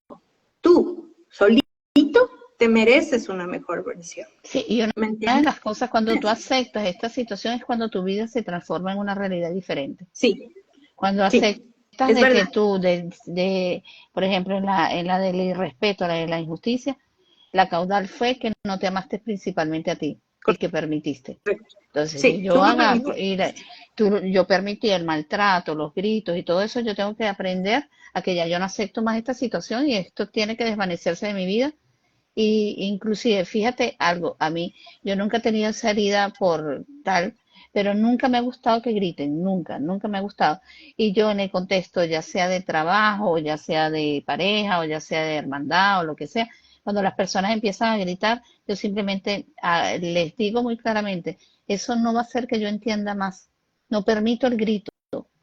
Speaker 2: Tú, solito, te mereces una mejor versión.
Speaker 1: Sí, y
Speaker 2: ¿Me
Speaker 1: una de
Speaker 2: entiendes?
Speaker 1: las cosas cuando tú aceptas esta situación es cuando tu vida se transforma en una realidad diferente.
Speaker 2: Sí,
Speaker 1: Cuando
Speaker 2: sí,
Speaker 1: aceptas
Speaker 2: es
Speaker 1: de
Speaker 2: verdad.
Speaker 1: que tú, por ejemplo, en la del irrespeto, la de la injusticia, la caudal fue que no te amaste principalmente a ti y que permitiste.
Speaker 2: Correcto.
Speaker 1: Entonces, si
Speaker 2: Sí,
Speaker 1: yo
Speaker 2: tú lo
Speaker 1: agarro
Speaker 2: permitiste.
Speaker 1: y yo permití el maltrato, los gritos y todo eso, yo tengo que aprender a que ya yo no acepto más esta situación y esto tiene que desvanecerse de mi vida. Y inclusive, fíjate algo, a mí, yo nunca he tenido esa herida por tal, pero nunca me ha gustado que griten, nunca, nunca me ha gustado. Y yo en el contexto, ya sea de trabajo, o ya sea de pareja, o ya sea de hermandad, o lo que sea, cuando las personas empiezan a gritar, yo simplemente les digo muy claramente, eso no va a hacer que yo entienda más. No permito el grito.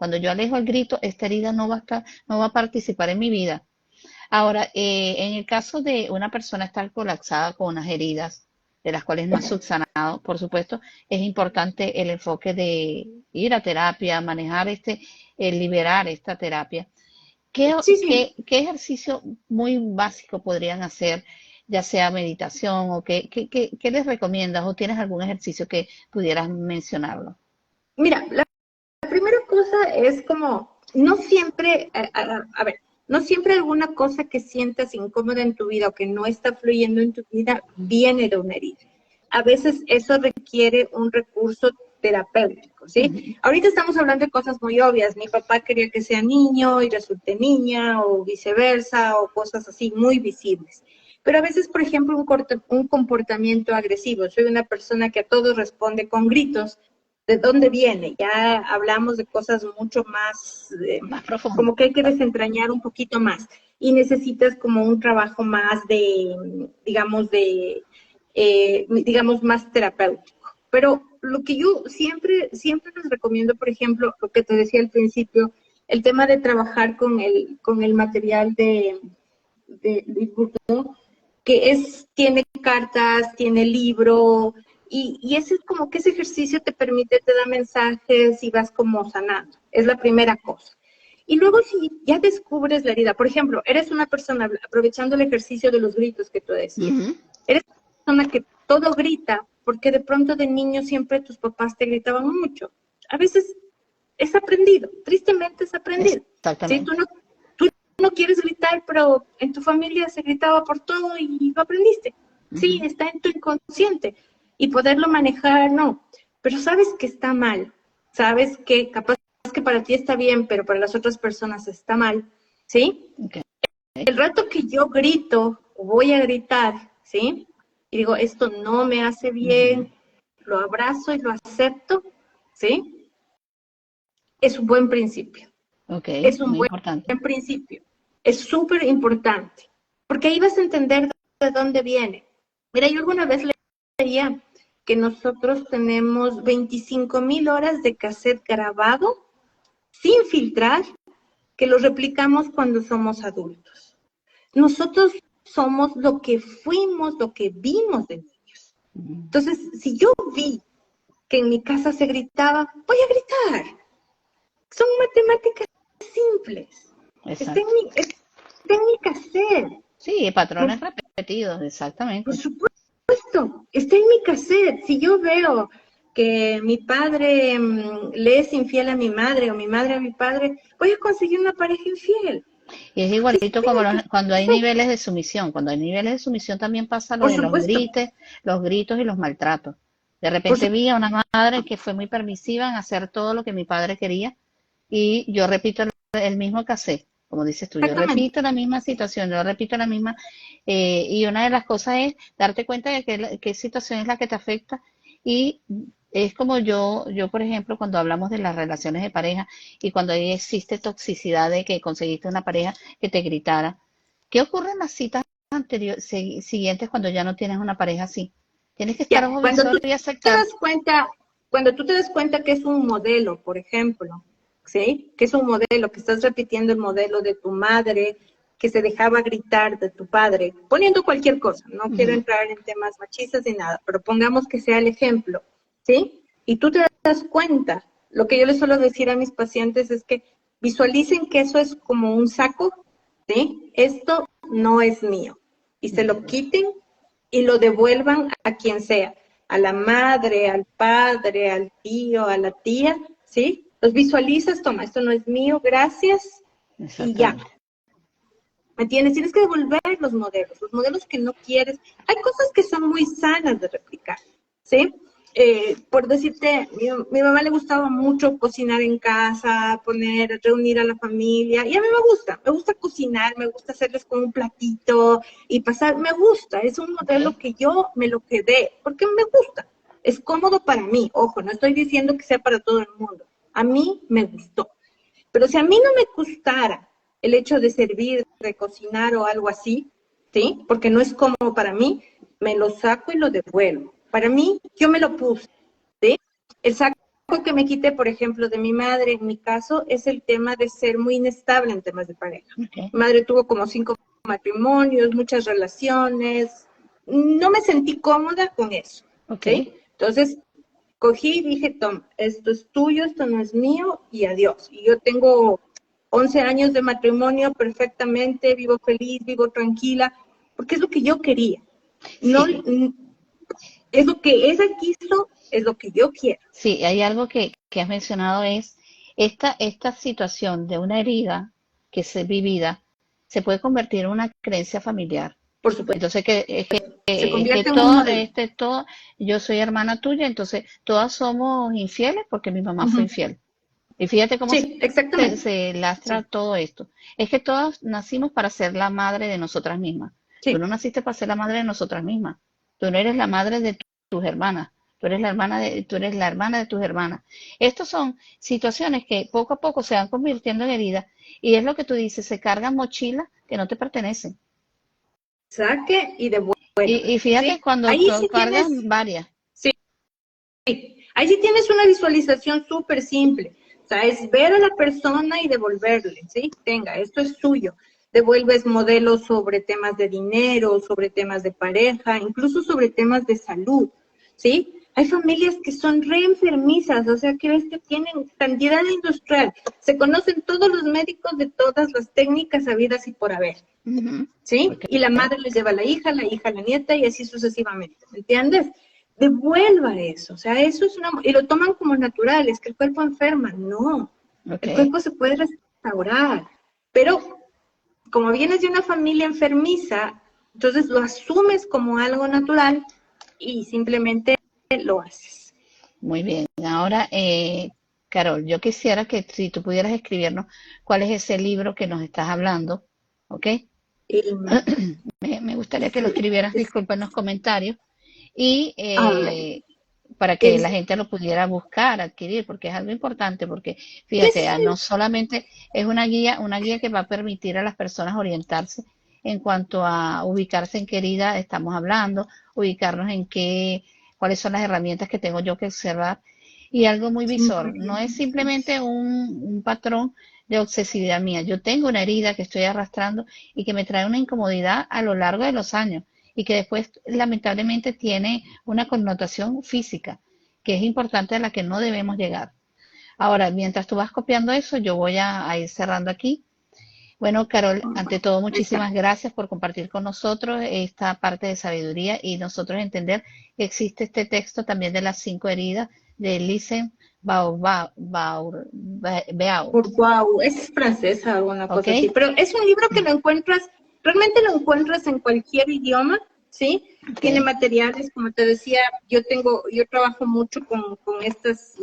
Speaker 1: Cuando yo alejo el grito, esta herida no va a estar, no va a participar en mi vida. Ahora, en el caso de una persona estar colapsada con unas heridas de las cuales no ha subsanado, por supuesto, es importante el enfoque de ir a terapia, manejar liberar esta terapia. ¿Qué,
Speaker 2: Sí, sí.
Speaker 1: qué ejercicio muy básico podrían hacer, ya sea meditación o qué les recomiendas o tienes algún ejercicio que pudieras mencionarlo?
Speaker 2: Mira, la primera cosa es como, no siempre, a ver, no siempre alguna cosa que sientas incómoda en tu vida o que no está fluyendo en tu vida viene de una herida. A veces eso requiere un recurso terapéutico, ¿sí?
Speaker 1: Ujú.
Speaker 2: Ahorita estamos hablando de cosas muy obvias. Mi papá quería que sea niño y resulte niña o viceversa o cosas así muy visibles. Pero a veces, por ejemplo, un comportamiento agresivo. Soy una persona que a todo responde con gritos. ¿De dónde viene? Ya hablamos de cosas mucho más,
Speaker 1: Más profundo.
Speaker 2: como que hay que desentrañar un poquito más y necesitas como un trabajo más digamos, más terapéutico. Pero lo que yo siempre les recomiendo, por ejemplo, lo que te decía al principio, el tema de trabajar con el material de Bourdieu, que tiene cartas, tiene libro, y ese es como que ese ejercicio te permite, te da mensajes y vas como sanando. Es la primera cosa. Y luego si ya descubres la herida, por ejemplo, eres una persona, aprovechando el ejercicio de los gritos que tú decías,
Speaker 1: Ujú.
Speaker 2: eres una persona que todo grita, porque de pronto de niño siempre tus papás te gritaban mucho. A veces es aprendido, tristemente es aprendido. ¿Sí?
Speaker 1: Exactamente.
Speaker 2: Tú no quieres gritar, pero en tu familia se gritaba por todo y lo aprendiste. Sí,
Speaker 1: Ujú.
Speaker 2: está en tu inconsciente y poderlo manejar, no. Pero sabes que está mal, sabes que capaz que para ti está bien, pero para las otras personas está mal, ¿sí?
Speaker 1: Ok.
Speaker 2: El rato que yo grito o voy a gritar, ¿sí? Y digo, esto no me hace
Speaker 1: Ujú.
Speaker 2: bien, lo abrazo y lo acepto, ¿sí? Es un buen principio.
Speaker 1: Ok,
Speaker 2: Es un
Speaker 1: muy
Speaker 2: buen
Speaker 1: importante.
Speaker 2: principio. Es súper importante, porque ahí vas a entender de dónde viene. Mira, yo alguna vez leía que nosotros tenemos 25,000 horas de cassette grabado sin filtrar, que lo replicamos cuando somos adultos. Nosotros somos lo que fuimos, lo que vimos de niños.
Speaker 1: Ujú.
Speaker 2: Entonces, si yo vi que en mi casa se gritaba, voy a gritar. Son matemáticas simples. Está en
Speaker 1: Exacto.
Speaker 2: mi cassette.
Speaker 1: Sí,
Speaker 2: Me-
Speaker 1: patrones repetidos,
Speaker 2: por
Speaker 1: exactamente.
Speaker 2: supuesto, está en mi cassette. Si yo veo que mi padre le es infiel a mi madre o mi madre a mi padre, voy a conseguir una pareja infiel.
Speaker 1: Y es igualito como cuando hay niveles de sumisión. Cuando hay niveles de sumisión también pasa lo
Speaker 2: Por
Speaker 1: de
Speaker 2: supuesto,
Speaker 1: los gritos y los maltratos. De
Speaker 2: por
Speaker 1: repente vi a una madre que fue muy permisiva en hacer todo lo que mi padre quería y yo repito el mismo cassette, como dices tú, yo
Speaker 2: exactamente.
Speaker 1: repito la misma situación, yo repito la misma, y una de las cosas es darte cuenta de qué situación es la que te afecta y es como yo, por ejemplo, cuando hablamos de las relaciones de pareja y cuando ahí existe toxicidad de que conseguiste una pareja que te gritara, ¿qué ocurre en las citas siguientes cuando ya no tienes una pareja así? Tienes que estar
Speaker 2: Ya,
Speaker 1: ojo visor y
Speaker 2: te
Speaker 1: aceptar.
Speaker 2: das cuenta, cuando tú te das cuenta que es un modelo, por ejemplo, ¿sí? Que es un modelo, que estás repitiendo el modelo de tu madre, que se dejaba gritar de tu padre, poniendo cualquier cosa, no quiero
Speaker 1: Ujú.
Speaker 2: entrar en temas machistas ni nada, pero pongamos que sea el ejemplo, ¿sí? Y tú te das cuenta, lo que yo les suelo decir a mis pacientes es que visualicen que eso es como un saco, ¿sí? Esto no es mío, y se lo quiten y lo devuelvan a quien sea, a la madre, al padre, al tío, a la tía, ¿sí? Los visualizas, toma, esto no es mío, gracias, y ya.
Speaker 1: Exactamente.
Speaker 2: ¿Me entiendes? Tienes que devolver los modelos que no quieres. Hay cosas que son muy sanas de replicar, ¿sí? Por decirte, mi mamá le gustaba mucho cocinar en casa, reunir a la familia, y a mí me gusta cocinar, me gusta hacerles con un platito y pasar, me gusta, es un
Speaker 1: Ok.
Speaker 2: modelo que yo me lo quedé, porque me gusta, es cómodo para mí, ojo, no estoy diciendo que sea para todo el mundo, a mí me gustó. Pero si a mí no me gustara el hecho de servir, de cocinar o algo así, ¿sí? Porque no es cómodo para mí, me lo saco y lo devuelvo. Para mí, yo me lo puse, ¿sí? El saco que me quité, por ejemplo, de mi madre, en mi caso, es el tema de ser muy inestable en temas de pareja.
Speaker 1: Okay.
Speaker 2: Mi madre tuvo como 5 matrimonios, muchas relaciones. No me sentí cómoda con eso.
Speaker 1: Okay.
Speaker 2: ¿Sí? Entonces, cogí y dije, Tom, esto es tuyo, esto no es mío, y adiós. Y yo tengo 11 años de matrimonio perfectamente, vivo feliz, vivo tranquila, porque es lo que yo quería. No,
Speaker 1: Sí.
Speaker 2: es lo que ella quiso, es lo que yo quiero.
Speaker 1: Sí, hay algo que has mencionado es esta situación de una herida que se vivida se puede convertir en una creencia familiar.
Speaker 2: Por supuesto,
Speaker 1: Entonces
Speaker 2: se
Speaker 1: es que
Speaker 2: convierte en un modelo.
Speaker 1: todo, yo soy hermana tuya, entonces todas somos infieles porque mi mamá fue
Speaker 2: Ujú.
Speaker 1: infiel. Y fíjate cómo
Speaker 2: Sí, exactamente.
Speaker 1: se lastra
Speaker 2: Sí,
Speaker 1: todo esto. Es que todas nacimos para ser la madre de nosotras mismas. Tú
Speaker 2: sí,
Speaker 1: no naciste para ser la madre de nosotras mismas. Tú no eres la madre de tus hermanas. Tú eres la hermana de tus hermanas. Estas son situaciones que poco a poco se van convirtiendo en heridas. Y es lo que tú dices, se cargan mochilas que no te pertenecen.
Speaker 2: saque y devuelva.
Speaker 1: Y fíjate
Speaker 2: ¿Sí?
Speaker 1: cuando
Speaker 2: Ahí
Speaker 1: tú
Speaker 2: sí
Speaker 1: cargas
Speaker 2: tienes,
Speaker 1: varias.
Speaker 2: sí, ahí sí tienes una visualización súper simple. O sea, es ver a la persona y devolverle, ¿sí? Tenga, esto es suyo. Devuelves modelos sobre temas de dinero, sobre temas de pareja, incluso sobre temas de salud, ¿sí? Hay familias que son re enfermizas, o sea, que ves que tienen cantidad industrial. Se conocen todos los médicos de todas las técnicas habidas y por haber,
Speaker 1: Ujú.
Speaker 2: ¿sí?
Speaker 1: Ok.
Speaker 2: Y la madre les lleva a la hija a la nieta y así sucesivamente, ¿me entiendes? Devuelva eso, o sea, eso es una... Y lo toman como natural, es que el cuerpo enferma, no,
Speaker 1: Ok.
Speaker 2: el cuerpo se puede restaurar, pero como vienes de una familia enfermiza, entonces lo asumes como algo natural y simplemente lo haces.
Speaker 1: Muy bien. Ahora, Carol, yo quisiera que si tú pudieras escribirnos cuál es ese libro que nos estás hablando, ¿ok?
Speaker 2: Y,
Speaker 1: Me gustaría que lo
Speaker 2: sí,
Speaker 1: escribieras, disculpa, en los comentarios y
Speaker 2: a ver,
Speaker 1: para que la
Speaker 2: es,
Speaker 1: gente lo pudiera buscar, adquirir, porque es algo importante, porque fíjate,
Speaker 2: es
Speaker 1: no solamente es una guía que va a permitir a las personas orientarse en cuanto a ubicarse en qué herida estamos hablando, ubicarnos en cuáles son las herramientas que tengo yo que observar y algo muy visor. No es simplemente un patrón de obsesividad mía. Yo tengo una herida que estoy arrastrando y que me trae una incomodidad a lo largo de los años y que después lamentablemente tiene una connotación física, que es importante a la que no debemos llegar. Ahora, mientras tú vas copiando eso, yo voy a ir cerrando aquí. Bueno, Carol, ante todo,
Speaker 2: ahí está.
Speaker 1: muchísimas gracias por compartir con nosotros esta parte de sabiduría y nosotros entender que existe este texto también de las 5 heridas de Lisen Beau,
Speaker 2: Wow, es francesa o una
Speaker 1: ¿ok?
Speaker 2: cosa así, pero es un libro que lo encuentras, realmente lo encuentras en cualquier idioma, ¿sí?
Speaker 1: Ok,
Speaker 2: Tiene materiales, como te decía, yo trabajo mucho con estas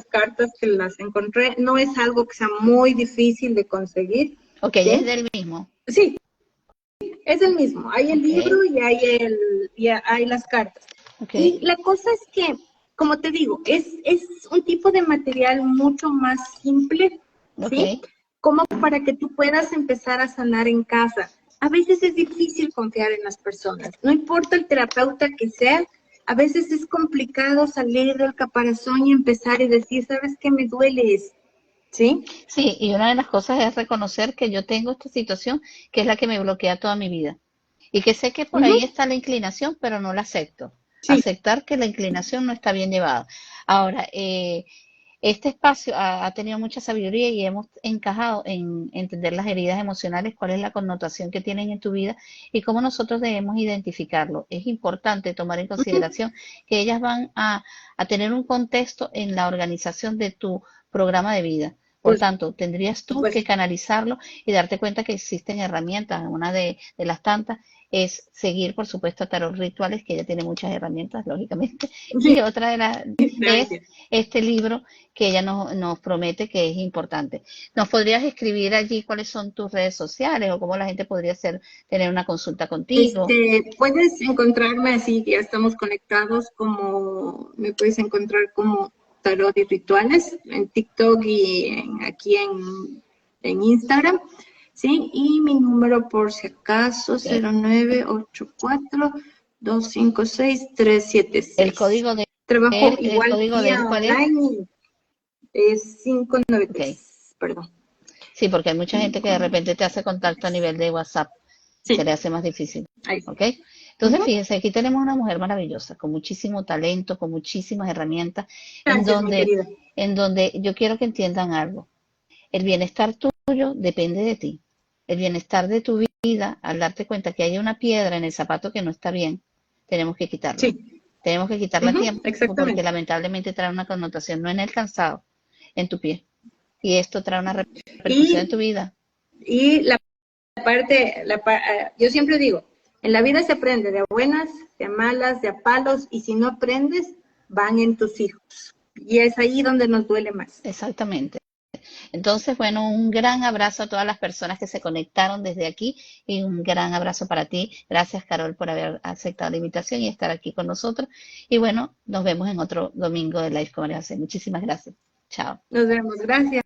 Speaker 2: cartas que las encontré, no es algo que sea muy difícil de conseguir,
Speaker 1: ok, es
Speaker 2: ¿sí?
Speaker 1: del mismo,
Speaker 2: Sí, es el mismo, hay el
Speaker 1: ok,
Speaker 2: libro y hay las cartas.
Speaker 1: ok,
Speaker 2: Y la cosa es que, como te digo, es un tipo de material mucho más simple,
Speaker 1: ok.
Speaker 2: ¿sí? Como para que tú puedas empezar a sanar en casa. A veces es difícil confiar en las personas, no importa el terapeuta que sea, a veces es complicado salir del caparazón y empezar y decir, ¿sabes qué me duele esto? ¿Sí?
Speaker 1: Sí, y una de las cosas es reconocer que yo tengo esta situación que es la que me bloquea toda mi vida. Y que sé que por
Speaker 2: Ujú,
Speaker 1: ahí está la inclinación, pero no la acepto.
Speaker 2: sí,
Speaker 1: Aceptar que la inclinación no está bien llevada. Ahora, este espacio ha tenido mucha sabiduría y hemos encajado en entender las heridas emocionales, cuál es la connotación que tienen en tu vida y cómo nosotros debemos identificarlo. Es importante tomar en
Speaker 2: ujú,
Speaker 1: consideración que ellas van a tener un contexto en la organización de tu programa de vida. Por
Speaker 2: por
Speaker 1: tanto, tendrías tú que
Speaker 2: supuesto.
Speaker 1: canalizarlo y darte cuenta que existen herramientas. Una de las tantas es seguir, por supuesto, a Tarot Rituales, que ella tiene muchas herramientas, lógicamente.
Speaker 2: Sí,
Speaker 1: Y otra de las es
Speaker 2: gracias.
Speaker 1: este libro que ella nos promete que es importante. ¿Nos podrías escribir allí cuáles son tus redes sociales o cómo la gente podría tener una consulta contigo?
Speaker 2: Puedes encontrarme así, ya estamos conectados, me puedes encontrar como Tarot y Rituales en TikTok y aquí en Instagram, ¿sí? Y mi número por si acaso,
Speaker 1: ¿Ok?
Speaker 2: 0984 256
Speaker 1: El
Speaker 2: 376.
Speaker 1: código de
Speaker 2: Trabajo
Speaker 1: El
Speaker 2: igual
Speaker 1: código de
Speaker 2: vía
Speaker 1: él, ¿cuál es?
Speaker 2: online, es
Speaker 1: Ok.
Speaker 2: 596, perdón.
Speaker 1: Sí, porque hay mucha gente que de repente te hace contacto a nivel de WhatsApp. Se le
Speaker 2: Sí,
Speaker 1: hace más difícil.
Speaker 2: ahí
Speaker 1: ¿Ok?
Speaker 2: sí.
Speaker 1: Entonces,
Speaker 2: Ujú.
Speaker 1: fíjense, aquí tenemos una mujer maravillosa, con muchísimo talento, con muchísimas herramientas, en
Speaker 2: Gracias, mi
Speaker 1: donde,
Speaker 2: querida.
Speaker 1: en donde yo quiero que entiendan algo. El bienestar tuyo depende de ti. El bienestar de tu vida, al darte cuenta que hay una piedra en el zapato que no está bien, tenemos que quitarla.
Speaker 2: Sí,
Speaker 1: Tenemos que quitarla a
Speaker 2: ujú,
Speaker 1: tiempo porque
Speaker 2: exactamente.
Speaker 1: lamentablemente trae una connotación no en el calzado, en tu pie. Y esto trae una repercusión en tu
Speaker 2: Y,
Speaker 1: vida.
Speaker 2: y la yo siempre digo, en la vida se aprende de a buenas, de a malas, de a palos, y si no aprendes, van en tus hijos. Y es ahí donde nos duele más.
Speaker 1: Exactamente. Entonces, bueno, un gran abrazo a todas las personas que se conectaron desde aquí y un gran abrazo para ti. Gracias, Carol, por haber aceptado la invitación y estar aquí con nosotros. Y bueno, nos vemos en otro domingo de Live Conversación. Muchísimas gracias. Chao.
Speaker 2: Nos vemos, gracias.